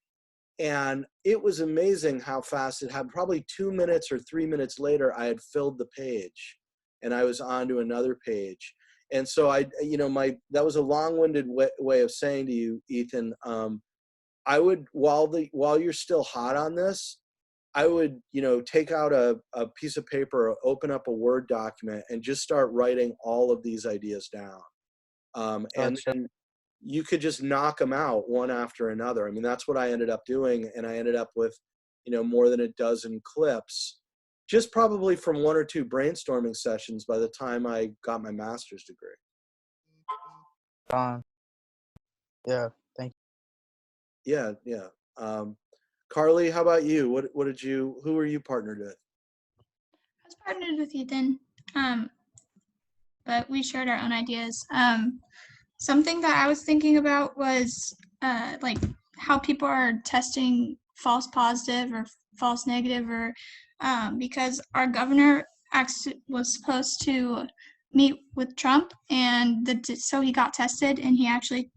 And it was amazing how fast it had. Probably 2 minutes or 3 minutes later, I had filled the page and I was on to another page. And so that was a long-winded way of saying to you, Ethan, I would, while you're still hot on this, I would, take out a piece of paper, or open up a Word document and just start writing all of these ideas down. And then you could just knock them out one after another. I mean, that's what I ended up doing. And I ended up with, more than a dozen clips, just probably from 1 or 2 brainstorming sessions by the time I got my master's degree. Yeah, thank you. Yeah. Carly, how about you? Who were you partnered with? I was partnered with Ethan, but we shared our own ideas. Something that I was thinking about was like how people are testing false positive or false negative, or because our governor was supposed to meet with Trump, and so he got tested, and he actually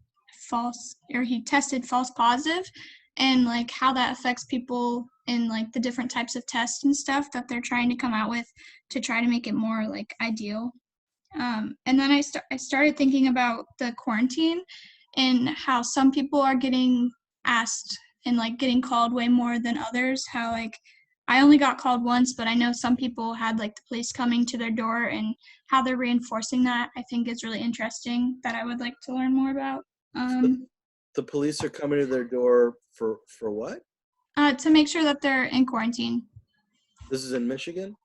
he tested false positive, and like how that affects people in like the different types of tests and stuff that they're trying to come out with to try to make it more like ideal. And then I started thinking about the quarantine and how some people are getting asked and like getting called way more than others. How like I only got called once, but I know some people had like the police coming to their door, and how they're reinforcing that I think is really interesting, that I would like to learn more about. The police are coming to their door for what? To make sure that they're in quarantine. This is in Michigan?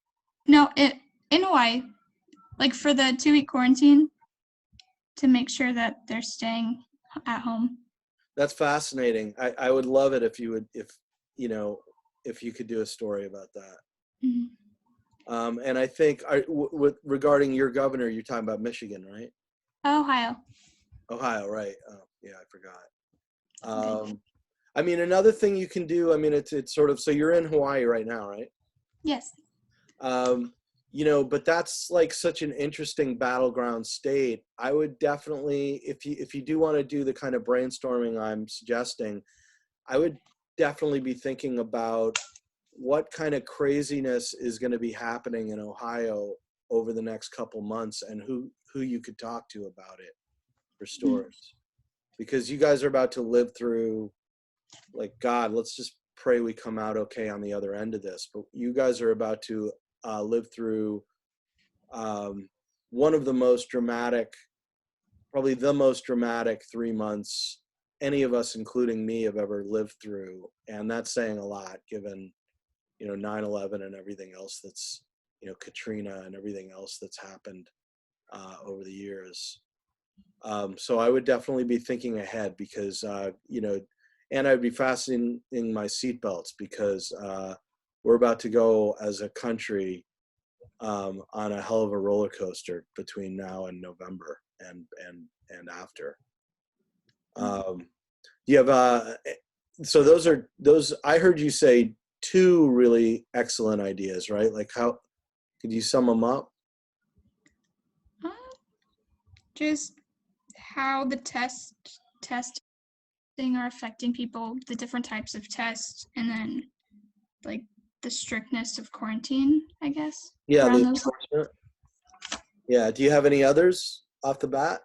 No, in Hawaii, like for the 2-week quarantine, to make sure that they're staying at home. That's fascinating. I would love it if you could do a story about that. Mm-hmm. And I think regarding your governor, you're talking about Michigan, right? Ohio, right. Oh, yeah, I forgot. Okay. I mean, another thing you can do, I mean, it's sort of, so you're in Hawaii right now, right? Yes. But that's like such an interesting battleground state. I would definitely, if you do want to do the kind of brainstorming I'm suggesting, I would definitely be thinking about what kind of craziness is going to be happening in Ohio over the next couple months, and who you could talk to about it for stories. Because you guys are about to live through, like, God, let's just pray we come out okay on the other end of this. But you guys are about to live through one of the most dramatic, probably the most dramatic 3 months any of us, including me, have ever lived through. And that's saying a lot, given, 9/11 and everything else that's, Katrina and everything else that's happened over the years. So I would definitely be thinking ahead, because, and I'd be fastening my seatbelts, because we're about to go as a country on a hell of a roller coaster between now and November and after. You have so those I heard you say 2 really excellent ideas, right? Like, how could you sum them up? Just how the testing are affecting people, the different types of tests, and then like the strictness of quarantine, I guess. Yeah, around the those enforcement. Yeah. Do you have any others off the bat?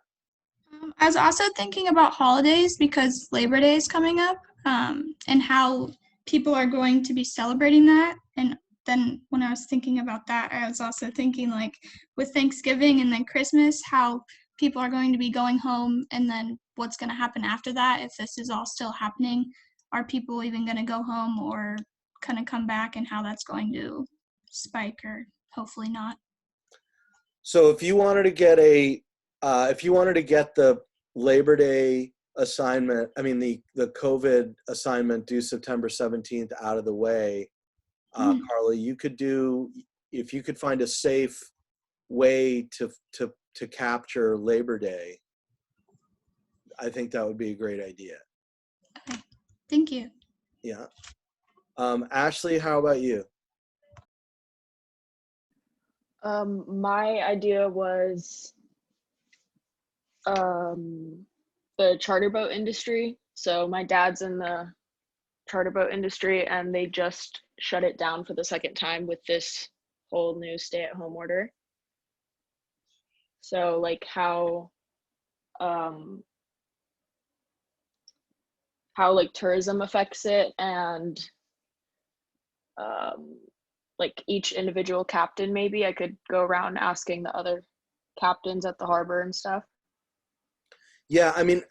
I was also thinking about holidays, because Labor Day is coming up, and how people are going to be celebrating that. And then when I was thinking about that, I was also thinking like with Thanksgiving and then Christmas, how people are going to be going home, and then what's going to happen after that if this is all still happening. Are people even going to go home or kind of come back, and how that's going to spike, or hopefully not. So if you wanted to get a if you wanted to get the Labor Day assignment, I mean the COVID assignment due September 17th out of the way, Carly, you could do, if you could find a safe way to capture Labor Day, I think that would be a great idea. Okay. Thank you. Yeah. Ashley, how about you? My idea was the charter boat industry. So my dad's in the charter boat industry, and they just shut it down for the second time with this whole new stay-at-home order. So like how like tourism affects it, and like each individual captain, maybe I could go around asking the other captains at the harbor and stuff. Yeah, I mean,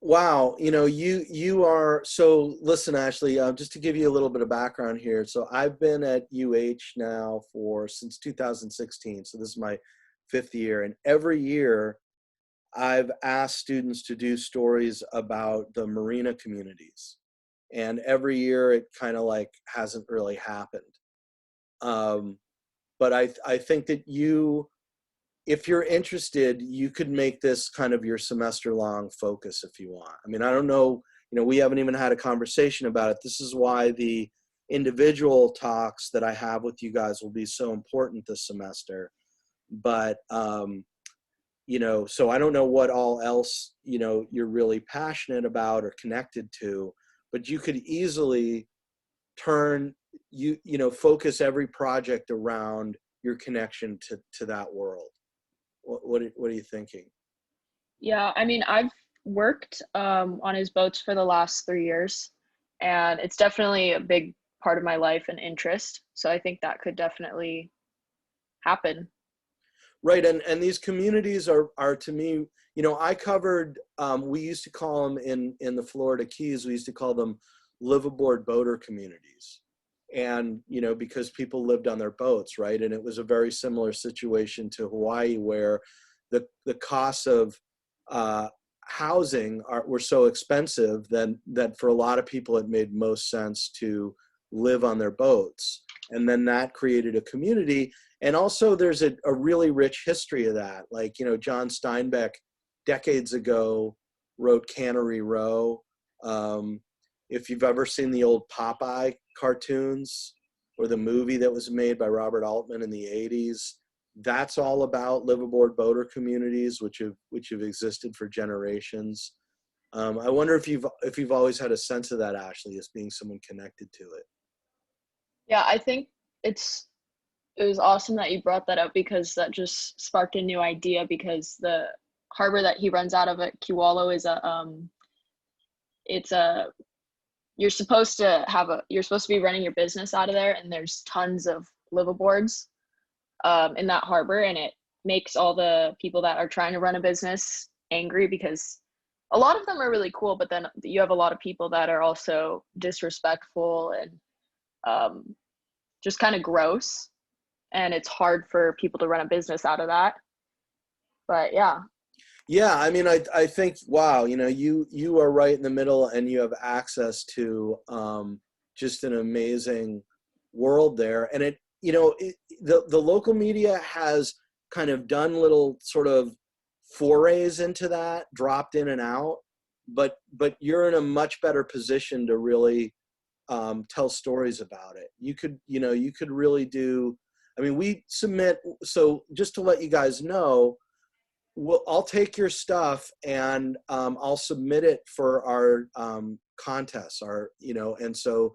wow, you know, you are, so listen, Ashley, just to give you a little bit of background here. So I've been at UH now since 2016. So this is my 5th year. And every year I've asked students to do stories about the marina communities. And every year it kind of like hasn't really happened. But I think that if you're interested, you could make this kind of your semester long focus if you want. I mean, I don't know, you know, we haven't even had a conversation about it. This is why the individual talks that I have with you guys will be so important this semester. But, you know, so I don't know what all else, you know, you're really passionate about or connected to, but you could easily focus every project around your connection to that world. What are you thinking? Yeah, I mean, I've worked on his boats for the last 3 years, and it's definitely a big part of my life and interest. So I think that could definitely happen. Right, and these communities are to me, you know, I covered, we used to call them in the Florida Keys, we used to call them liveaboard boater communities. And, you know, because people lived on their boats, right? And it was a very similar situation to Hawaii, where the costs of housing were so expensive that for a lot of people it made most sense to live on their boats. And then that created a community. And also there's a really rich history of that. Like, you know, John Steinbeck decades ago wrote Cannery Row. If you've ever seen the old Popeye cartoons or the movie that was made by Robert Altman in the 80s, that's all about liveaboard boater communities, which have existed for generations. I wonder if you've always had a sense of that, Ashley, as being someone connected to it. Yeah, I think it was awesome that you brought that up, because that just sparked a new idea, because the harbor that he runs out of at Kewalo is you're supposed to be running your business out of there, and there's tons of liveaboards in that harbor, and it makes all the people that are trying to run a business angry, because a lot of them are really cool, but then you have a lot of people that are also disrespectful and just kind of gross, and it's hard for people to run a business out of that. But yeah. Yeah, I mean, I think, wow, you know, you are right in the middle, and you have access to just an amazing world there. And it, you know, the local media has kind of done little sort of forays into that, dropped in and out, but you're in a much better position to really tell stories about it. You could really do, I mean, we submit, so just to let you guys know, I'll take your stuff and I'll submit it for our contests, and so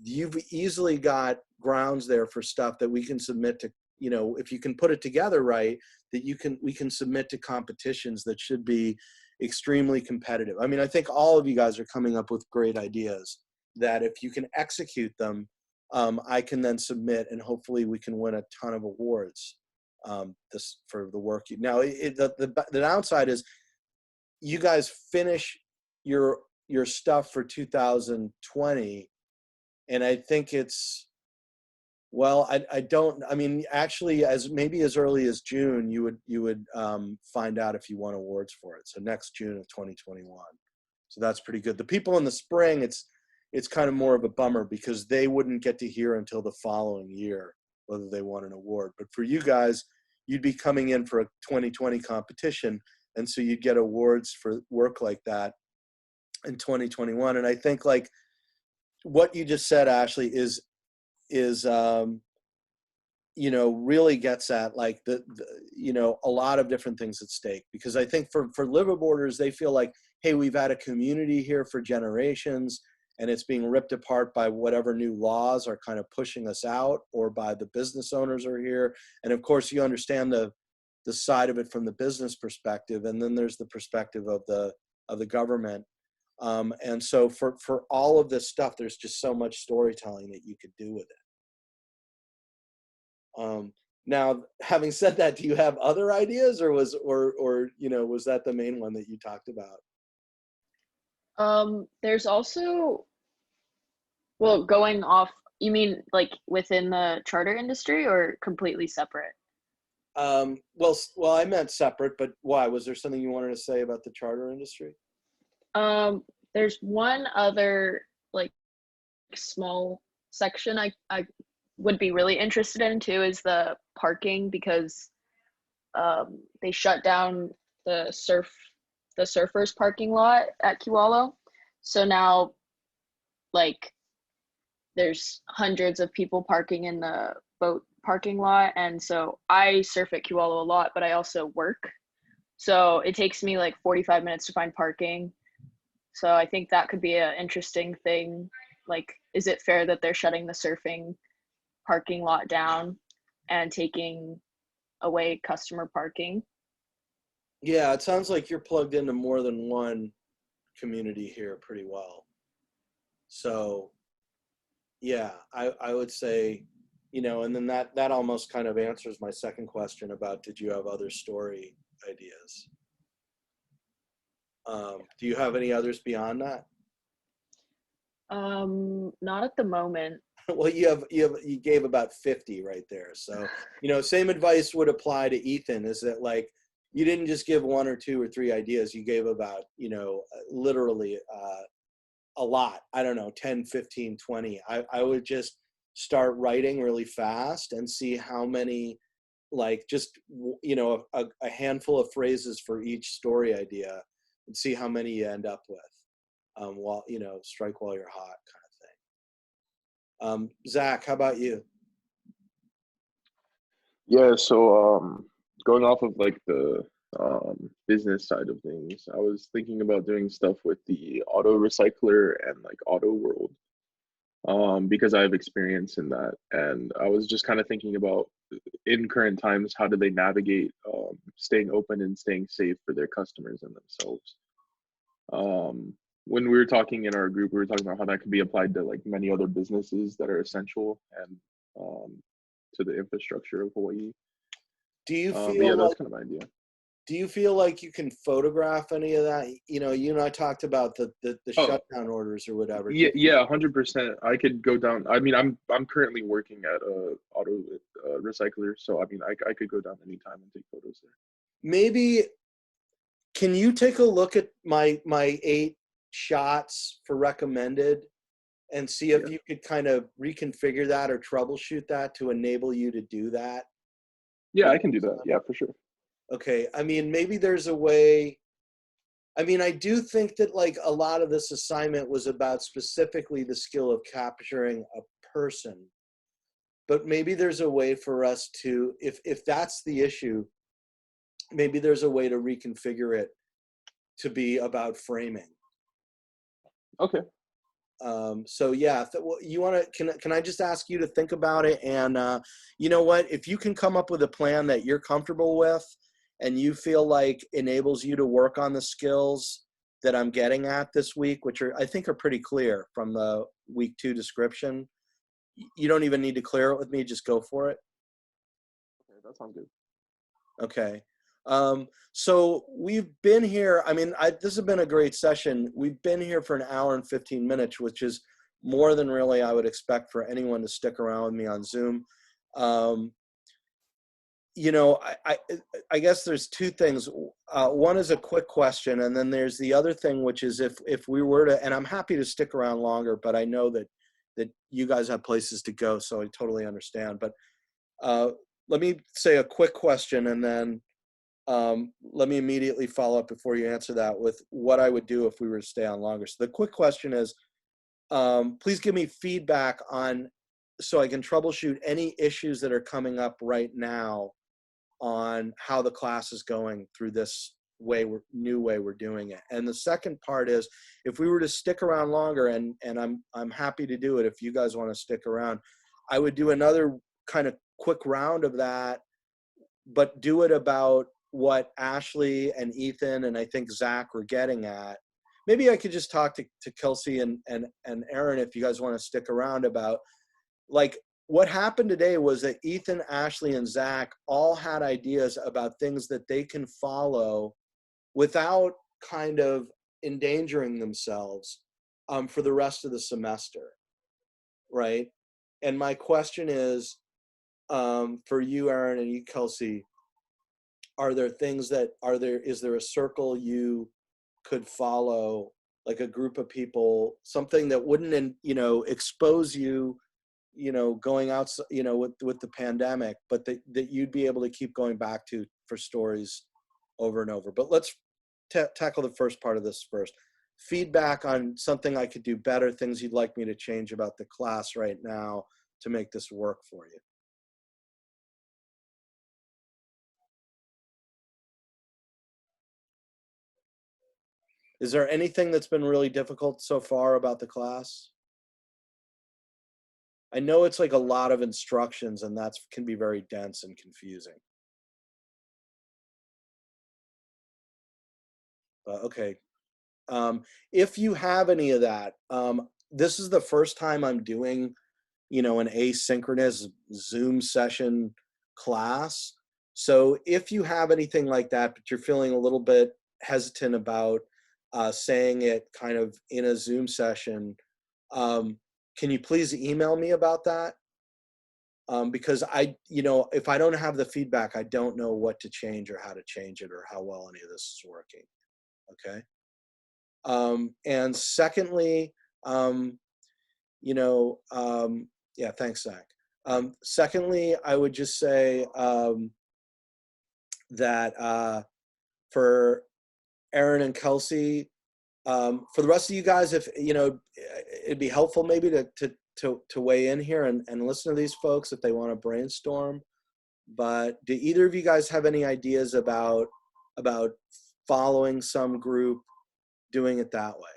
you've easily got grounds there for stuff that we can submit to, you know, if you can put it together right, that we can submit to competitions that should be extremely competitive. I mean, I think all of you guys are coming up with great ideas that if you can execute them, I can then submit, and hopefully we can win a ton of awards for the work now. The downside is you guys finish your stuff for 2020, and I think it's Well, I don't. I mean, actually, as maybe as early as June, you would find out if you won awards for it. So next June of 2021. So that's pretty good. The people in the spring, it's kind of more of a bummer because they wouldn't get to hear until the following year whether they won an award. But for you guys, you'd be coming in for a 2020 competition, and so you'd get awards for work like that in 2021. And I think like what you just said, Ashley, is you know, really gets at like the you know, a lot of different things at stake. Because I think for liveaboarders, they feel like, hey, we've had a community here for generations, and it's being ripped apart by whatever new laws are kind of pushing us out, or by the business owners are here. And of course, you understand the side of it from the business perspective, and then there's the perspective of the government. And so for all of this stuff, there's just so much storytelling that you could do with it. Now, having said that, do you have other ideas, or you know, was that the main one that you talked about? There's also, well, going off, you mean like within the charter industry or completely separate? Well, I meant separate, but why? Was there something you wanted to say about the charter industry? There's one other like small section I would be really interested in too, is the parking, because they shut down the surfers parking lot at Kewalo. So now like there's hundreds of people parking in the boat parking lot, and so I surf at Kewalo a lot, but I also work. So it takes me like 45 minutes to find parking. So I think that could be an interesting thing. Like, is it fair that they're shutting the surfing parking lot down and taking away customer parking? Yeah, it sounds like you're plugged into more than one community here pretty well. So yeah, I would say, you know, and then that almost kind of answers my second question about, did you have other story ideas? Do you have any others beyond that? Not at the moment. Well, you gave about 50 right there. So, you know, same advice would apply to Ethan, is that like, you didn't just give 1 or 2 or 3 ideas. You gave about, you know, literally a lot. I don't know, 10, 15, 20. I would just start writing really fast and see how many, like just, you know, a handful of phrases for each story idea, and see how many you end up with. While, you know, strike while you're hot kind of thing. Zach, how about you? Yeah, so going off of like the business side of things, I was thinking about doing stuff with the auto recycler and like auto world, because I have experience in that. And I was just kind of thinking about, in current times, how do they navigate staying open and staying safe for their customers and themselves. When we were talking in our group, we were talking about how that could be applied to like many other businesses that are essential and to the infrastructure of Hawaii. Do you But feel yeah, that's like, kind of my idea. do you feel like you can photograph any of that? You know, you and I talked about the Oh, shutdown orders or whatever. yeah, yeah, 100%. I could go down. I mean, I'm currently working at a auto recycler, so I mean, I could go down anytime and take photos there. Maybe, can you take a look at my 8 shots for recommended and see if Yeah. you could kind of reconfigure that or troubleshoot that to enable you to do that? Yeah, I can do that. Yeah, for sure. Okay, I mean, maybe there's a way. I mean, I do think that like a lot of this assignment was about specifically the skill of capturing a person, but maybe there's a way for us to, if that's the issue, maybe there's a way to reconfigure it to be about framing. Okay. So yeah, you want to, can I just ask you to think about it? And you know what, if you can come up with a plan that you're comfortable with and you feel like enables you to work on the skills that I'm getting at this week, which are, I think are pretty clear from the week 2 description, you don't even need to clear it with me, just go for it. Okay, that sounds good. Okay. So we've been here, I mean, this has been a great session. We've been here for an hour and 15 minutes, which is more than really I would expect for anyone to stick around with me on Zoom. You know, I guess there's two things. One is a quick question, and then there's the other thing, which is if we were to, and I'm happy to stick around longer, but I know that you guys have places to go, so I totally understand. But let me say a quick question, and then let me immediately follow up before you answer that with what I would do if we were to stay on longer. So the quick question is, please give me feedback on, so I can troubleshoot any issues that are coming up right now on how the class is going through this new way we're doing it. And the second part is, if we were to stick around longer, and I'm happy to do it if you guys want to stick around, I would do another kind of quick round of that, but do it about what Ashley and Ethan and I think Zach were getting at. Maybe I could just talk to Kelsey and Aaron, if you guys want to stick around, about like what happened today was that Ethan, Ashley, and Zach all had ideas about things that they can follow without kind of endangering themselves for the rest of the semester, right? And my question is, for you, Aaron, and you, Kelsey, is there a circle you could follow, like a group of people, something that wouldn't, expose you, going out, with the pandemic, but that you'd be able to keep going back to for stories over and over? But let's tackle the first part of this first. Feedback on something I could do better, things you'd like me to change about the class right now to make this work for you. Is there anything that's been really difficult so far about the class? I know it's like a lot of instructions, and that can be very dense and confusing. Okay. If you have any of that, this is the first time I'm doing, an asynchronous Zoom session class. So if you have anything like that, but you're feeling a little bit hesitant about saying it kind of in a Zoom session, can you please email me about that? Because if I don't have the feedback, I don't know what to change or how to change it or how well any of this is working. Okay. And secondly, yeah, thanks, Zach. Secondly, I would just say that for Aaron and Kelsey, for the rest of you guys, if it'd be helpful maybe to weigh in here and listen to these folks if they want to brainstorm. But do either of you guys have any ideas about following some group, doing it that way?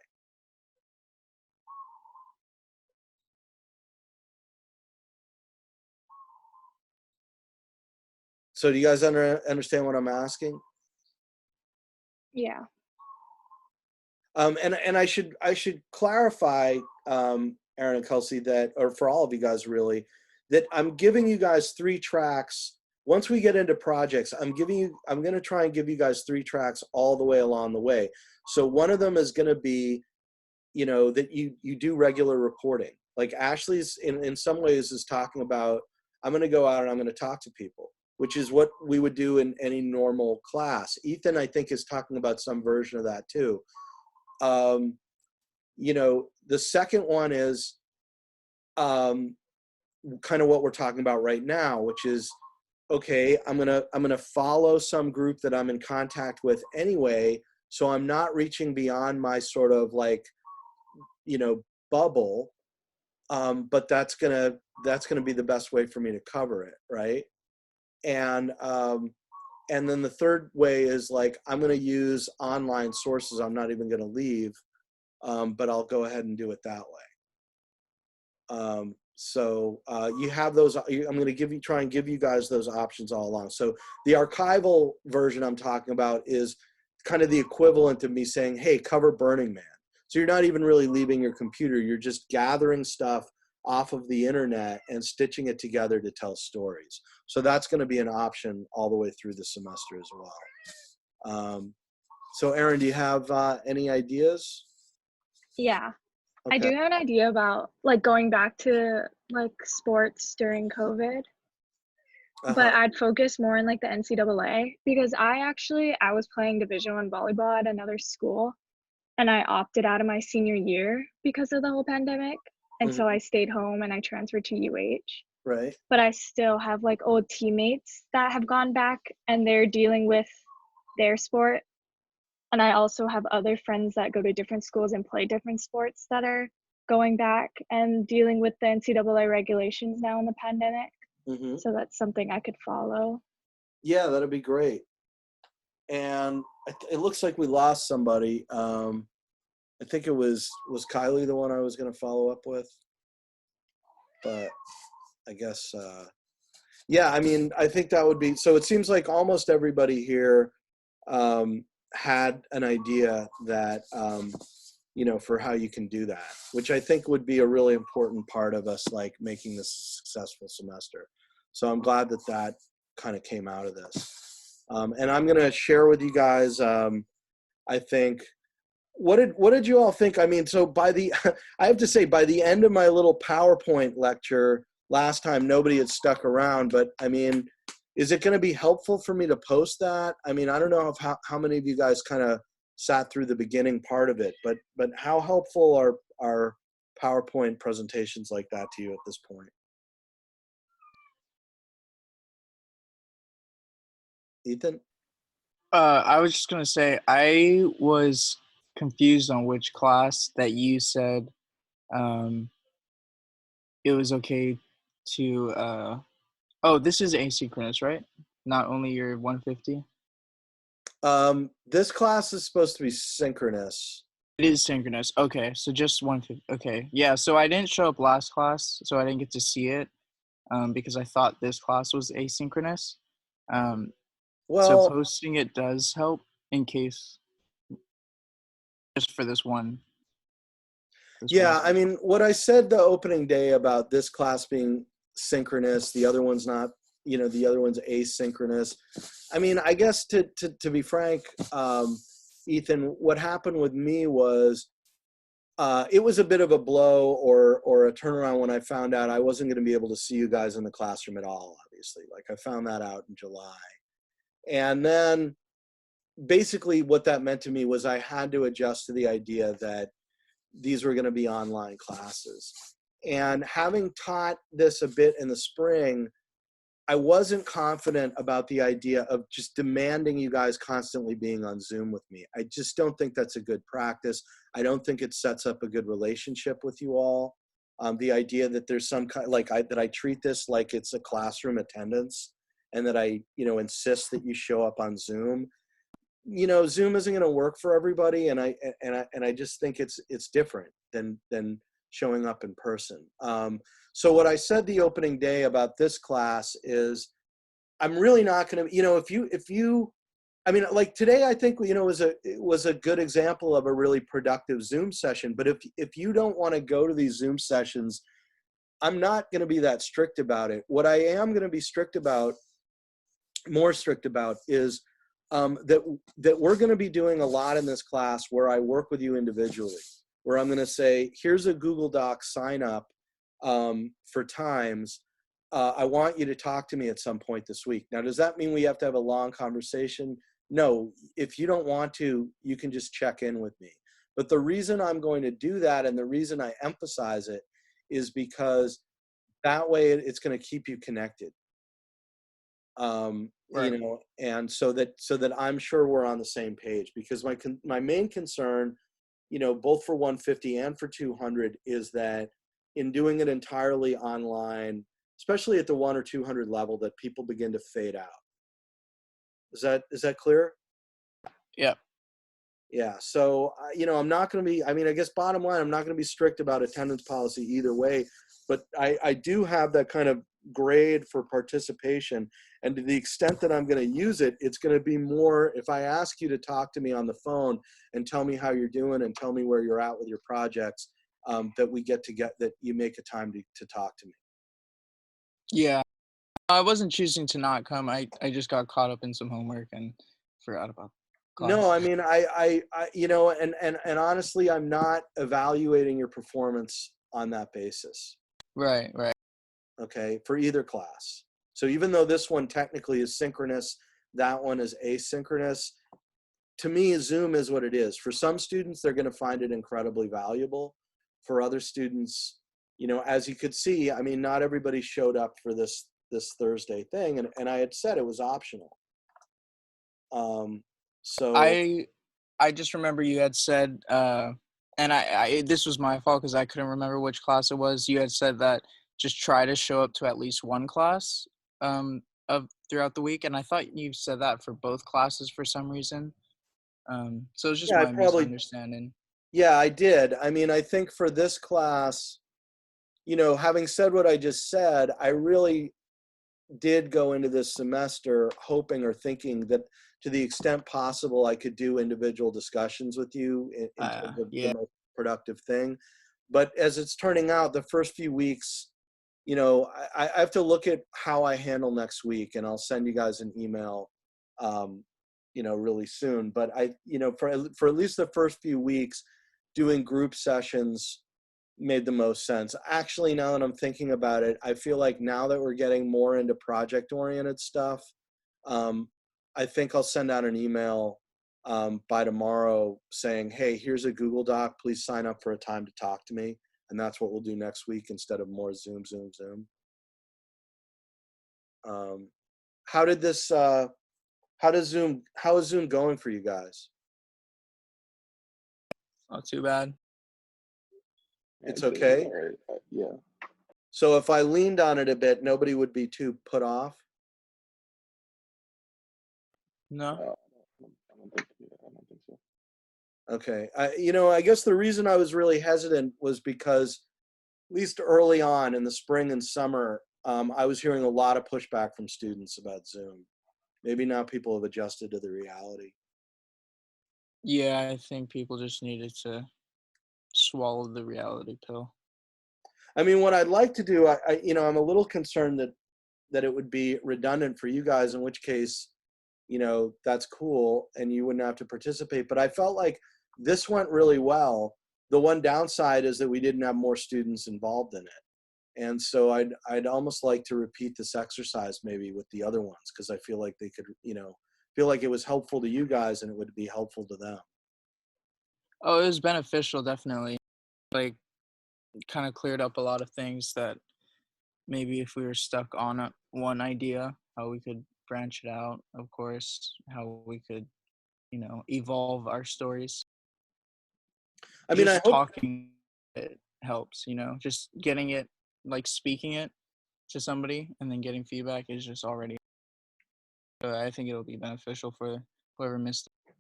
So do you guys understand what I'm asking? Yeah. And I should clarify, Aaron and Kelsey, that, or for all of you guys really, that I'm giving you guys 3 tracks. Once we get into projects, I'm going to try and give you guys 3 tracks all the way along the way. So one of them is going to be, that you do regular reporting. Like Ashley's in some ways is talking about, I'm going to go out and I'm going to talk to people, which is what we would do in any normal class. Ethan, I think, is talking about some version of that too. The second one is kind of what we're talking about right now, which is, okay, I'm gonna follow some group that I'm in contact with anyway, so I'm not reaching beyond my sort of like, bubble, but that's gonna be the best way for me to cover it, right? And then the third way is like, I'm going to use online sources. I'm not even going to leave, but I'll go ahead and do it that way. So you have those. I'm going to try and give you guys those options all along. So the archival version I'm talking about is kind of the equivalent of me saying, hey, cover Burning Man. So you're not even really leaving your computer. You're just gathering stuff off of the internet and stitching it together to tell stories. So that's going to be an option all the way through the semester as well. So Aaron, do you have any ideas? Yeah. I Okay. do have an idea about like going back to like sports during COVID, but Uh-huh. I'd focus more on like the NCAA because I was playing Division One volleyball at another school, and I opted out of my senior year because of the whole pandemic, and so Mhm. I stayed home and I transferred to UH. Right. But I still have like old teammates that have gone back and they're dealing with their sport. And I also have other friends that go to different schools and play different sports that are going back and dealing with the NCAA regulations now in the pandemic. Hmm. So that's something I could follow. Yeah, that'd be great. And it looks like we lost somebody. I think it was Kylie the one I was going to follow up with, but I guess yeah. I mean, I think that would be so. It seems like almost everybody here had an idea that for how you can do that, which I think would be a really important part of us like making this a successful semester. So I'm glad that that kind of came out of this. And I'm going to share with you guys. I think what did you all think? I mean, so by the I have to say by the end of my little PowerPoint lecture last time, nobody had stuck around. But I mean, is it going to be helpful for me to post that? I mean, I don't know if how many of you guys kind of sat through the beginning part of it, but how helpful are PowerPoint presentations like that to you at this point? Ethan? I was just gonna say I was confused on which class that you said um, it was okay to. Oh, this is asynchronous, right? Not only your 150. This class is supposed to be synchronous. It is synchronous. Okay, so just 150. Okay, yeah. So I didn't show up last class, so I didn't get to see it because I thought this class was asynchronous. Um, so Well, posting it does help in case just for this one. yeah, I Semester. mean, what I said the opening day about this class being synchronous, the other one's not, the other one's asynchronous. I mean, I guess to be frank, Ethan, what happened with me was it was a bit of a blow or a turnaround when I found out I wasn't going to be able to see you guys in the classroom at all, obviously. Like I found that out in July. And then basically what that meant to me was I had to adjust to the idea that these were going to be online classes. And having taught this a bit in the spring, I wasn't confident about the idea of just demanding you guys constantly being on Zoom with me. I just don't think that's a good practice. I don't think it sets up a good relationship with you all. The idea that there's some kind that I treat this like it's a classroom attendance and that I, insist that you show up on Zoom. Zoom isn't going to work for everybody, and I just think it's different than showing up in person. So what I said the opening day about this class is, I'm really not going to, if you, I mean, like today, I think was a good example of a really productive Zoom session. But if you don't want to go to these Zoom sessions, I'm not going to be that strict about it. What I am going to be more strict about is that we're going to be doing a lot in this class where I work with you individually, where I'm going to say, here's a Google Doc sign up for times. I want you to talk to me at some point this week. Now, does that mean we have to have a long conversation? No, if you don't want to, you can just check in with me. But the reason I'm going to do that and the reason I emphasize it is because that way it's going to keep you connected. Right. And so that I'm sure we're on the same page, because my main concern, both for 150 and for 200 is that in doing it entirely online, especially at the 1 or 200 level, that people begin to fade out. Is that clear? Yeah. Yeah. So, I'm not going to be, I mean, I guess bottom line, I'm not going to be strict about attendance policy either way, but I do have that kind of grade for participation. And to the extent that I'm going to use it, it's going to be more, if I ask you to talk to me on the phone and tell me how you're doing and tell me where you're at with your projects, that you make a time to talk to me. Yeah. I wasn't choosing to not come. I just got caught up in some homework and forgot about No, I class. mean, you know, and honestly, I'm not evaluating your performance on that basis. Right, right. Okay, for either class. So even though this one technically is synchronous, that one is asynchronous. To me, Zoom is what it is. For some students, they're going to find it incredibly valuable. For other students, you know, as you could see, I mean, not everybody showed up for this Thursday thing, and I had said it was optional. So I just remember you had said, and this was my fault because I couldn't remember which class it was. You had said that just try to show up to at least one class of throughout the week, and I thought you said that for both classes for some reason. So it's just yeah, I my probably, misunderstanding. yeah, I did. I mean, I think for this class, you know, having said what I just said, I really did go into this semester hoping or thinking that to the extent possible, I could do individual discussions with you in terms of the Yeah. most productive thing. But as it's turning out, the first few weeks, you know, I have to look at how I handle next week, and I'll send you guys an email, you know, really soon. But you know, for at least the first few weeks, doing group sessions made the most sense. Actually, now that I'm thinking about it, I feel like now that we're getting more into project-oriented stuff, um, I think I'll send out an email by tomorrow saying, hey, here's a Google Doc. Please sign up for a time to talk to me. And that's what we'll do next week instead of more Zoom. How did this, how is Zoom going for you guys? Not too bad. It's I'd say okay? all right. Yeah. So if I leaned on it a bit, nobody would be too put off? No. I don't think so. Okay. You know, I guess the reason I was really hesitant was because, at least early on in the spring and summer, I was hearing a lot of pushback from students about Zoom. Maybe now people have adjusted to the reality. Yeah, I think people just needed to swallow the reality pill. I mean, what I'd like to do, you know, I'm a little concerned that it would be redundant for you guys, in which case, you know, that's cool and you wouldn't have to participate. But I felt like this went really well. The one downside is that we didn't have more students involved in it. And so I'd almost like to repeat this exercise maybe with the other ones, because I feel like they could, you know, feel like it was helpful to you guys and it would be helpful to them. Oh, it was beneficial, definitely. Like, kind of cleared up a lot of things that maybe if we were stuck on one idea, how we could branch it out, of course, how we could, evolve our stories. I mean, I Just hope, talking it helps, just getting it, like speaking it to somebody and then getting feedback is just already, I think it'll be beneficial for whoever missed it.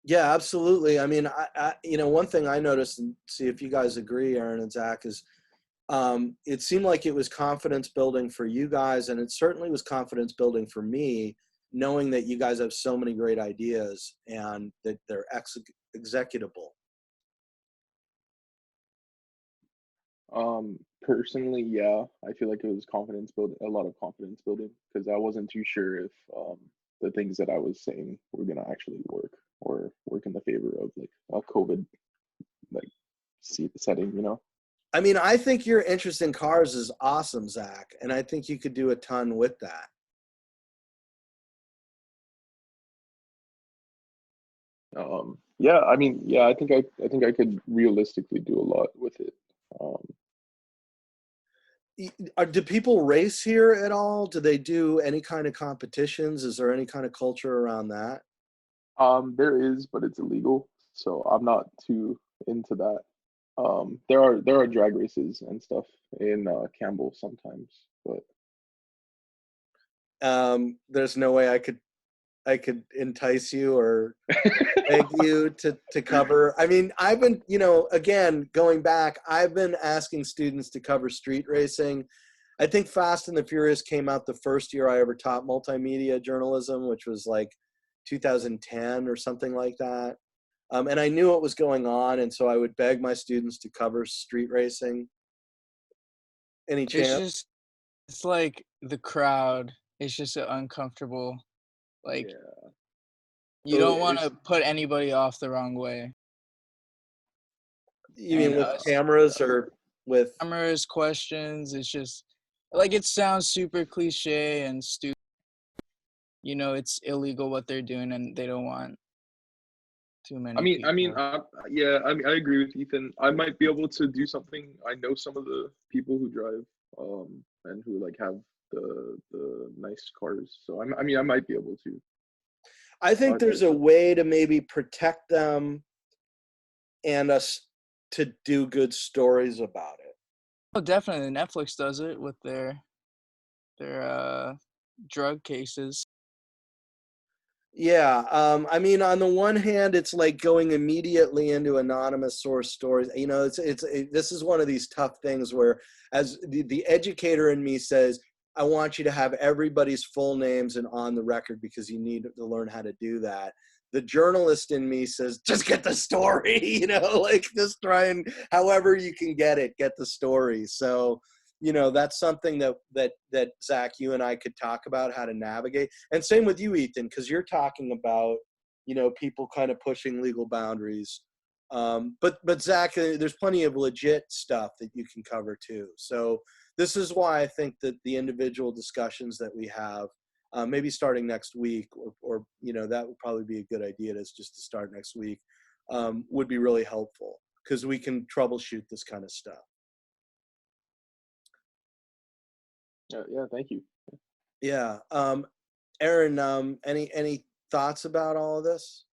yeah, absolutely. I mean, you know, one thing I noticed, and see if you guys agree, Aaron and Zach, is it seemed like it was confidence building for you guys, and it certainly was confidence building for me, knowing that you guys have so many great ideas and that they're executable. Personally, yeah, I feel like it was confidence building, a lot of confidence building, because I wasn't too sure if the things that I was saying were gonna actually work or work in the favor of like a COVID like setting, you know. I mean, I think your interest in cars is awesome, Zach, and I think you could do a ton with that. Yeah, I mean, yeah, I think I could realistically do a lot with it. Um, Do people race here at all? Do they do any kind of competitions? Is there any kind of culture around that? there is, but it's illegal, so I'm not too into that. There are drag races and stuff in Campbell sometimes, but There's no way I could entice you or beg you to cover. I mean, I've been, you know, again, going back, I've been asking students to cover street racing. I think Fast and the Furious came out the first year I ever taught multimedia journalism, which was like 2010 or something like that. And I knew what was going on, and so I would beg my students to cover street racing. Any chance? It's like the crowd. It's just an uncomfortable, like, yeah, You So don't want to is- put anybody off the wrong way. You mean And with us, cameras or with? cameras, questions, it's just like it sounds super cliche and stupid. You know, it's illegal what they're doing, and they don't want too many people. Yeah, I agree with Ethan. I might be able to do something. I know some of the people who drive, and who like have the nice cars. So I might be able to. I think there's a way to maybe protect them and us to do good stories about it. Oh, definitely. Netflix does it with their drug cases. Yeah, I mean, on the one hand, it's like going immediately into anonymous source stories. You know, this is one of these tough things where, as the educator in me says, I want you to have everybody's full names and on the record because you need to learn how to do that. The journalist in me says, just get the story, you know, like just try and however you can get the story. So, you know, that's something that Zach, you and I could talk about how to navigate. And same with you, Ethan, because you're talking about, you know, people kind of pushing legal boundaries. But Zach, there's plenty of legit stuff that you can cover too. So this is why I think that the individual discussions that we have, maybe starting next week, or you know, that would probably be a good idea just to start next week, would be really helpful because we can troubleshoot this kind of stuff. Yeah, thank you. Yeah. Aaron, any thoughts about all of this?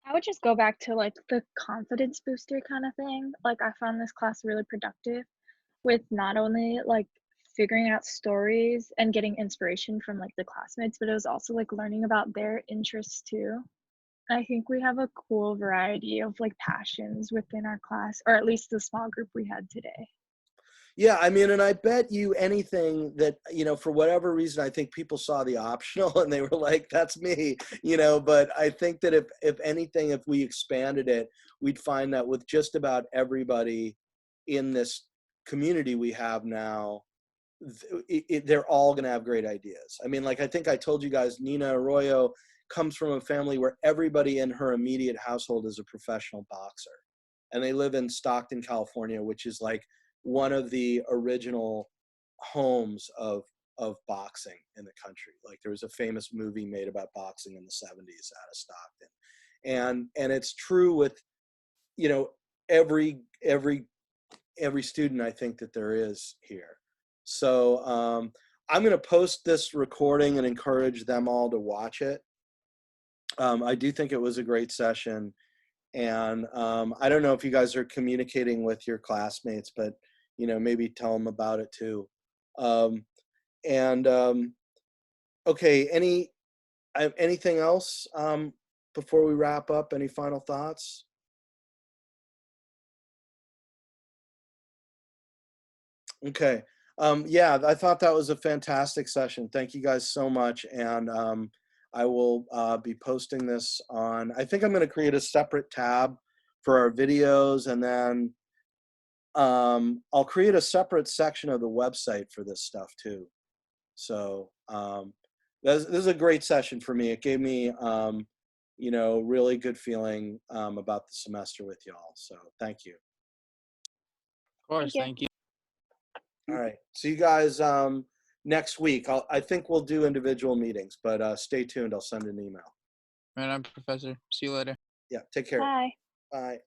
I would just go back to like the confidence booster kind of thing. Like I found this class really productive with not only like figuring out stories and getting inspiration from like the classmates, but it was also like learning about their interests too. I think we have a cool variety of like passions within our class, or at least the small group we had today. Yeah, I mean, and I bet you anything that, you know, for whatever reason, I think people saw the optional and they were like, that's me, you know, but I think that if anything, if we expanded it, we'd find that with just about everybody in this community we have now, they're all going to have great ideas. I mean, like, I think I told you guys, Nina Arroyo comes from a family where everybody in her immediate household is a professional boxer. And they live in Stockton, California, which is like one of the original homes of boxing in the country. Like there was a famous movie made about boxing in the 70s out of Stockton. And it's true with, you know, every student I think that there is here. So I'm going to post this recording and encourage them all to watch it. I do think it was a great session. And I don't know if you guys are communicating with your classmates, but, you know, maybe tell them about it too. Okay, anything else before we wrap up? Any final thoughts? Okay. Yeah, I thought that was a fantastic session. Thank you guys so much. And I will be posting this on, I think I'm going to create a separate tab for our videos, and then I'll create a separate section of the website for this stuff too. So this is a great session for me. It gave me, you know, really good feeling about the semester with y'all. So thank you. Of course, Thank you. thank you. All right. See you guys next week. I think we'll do individual meetings, but stay tuned. I'll send an email. And I'm Professor. See you later. Yeah. Take care. Bye. Bye.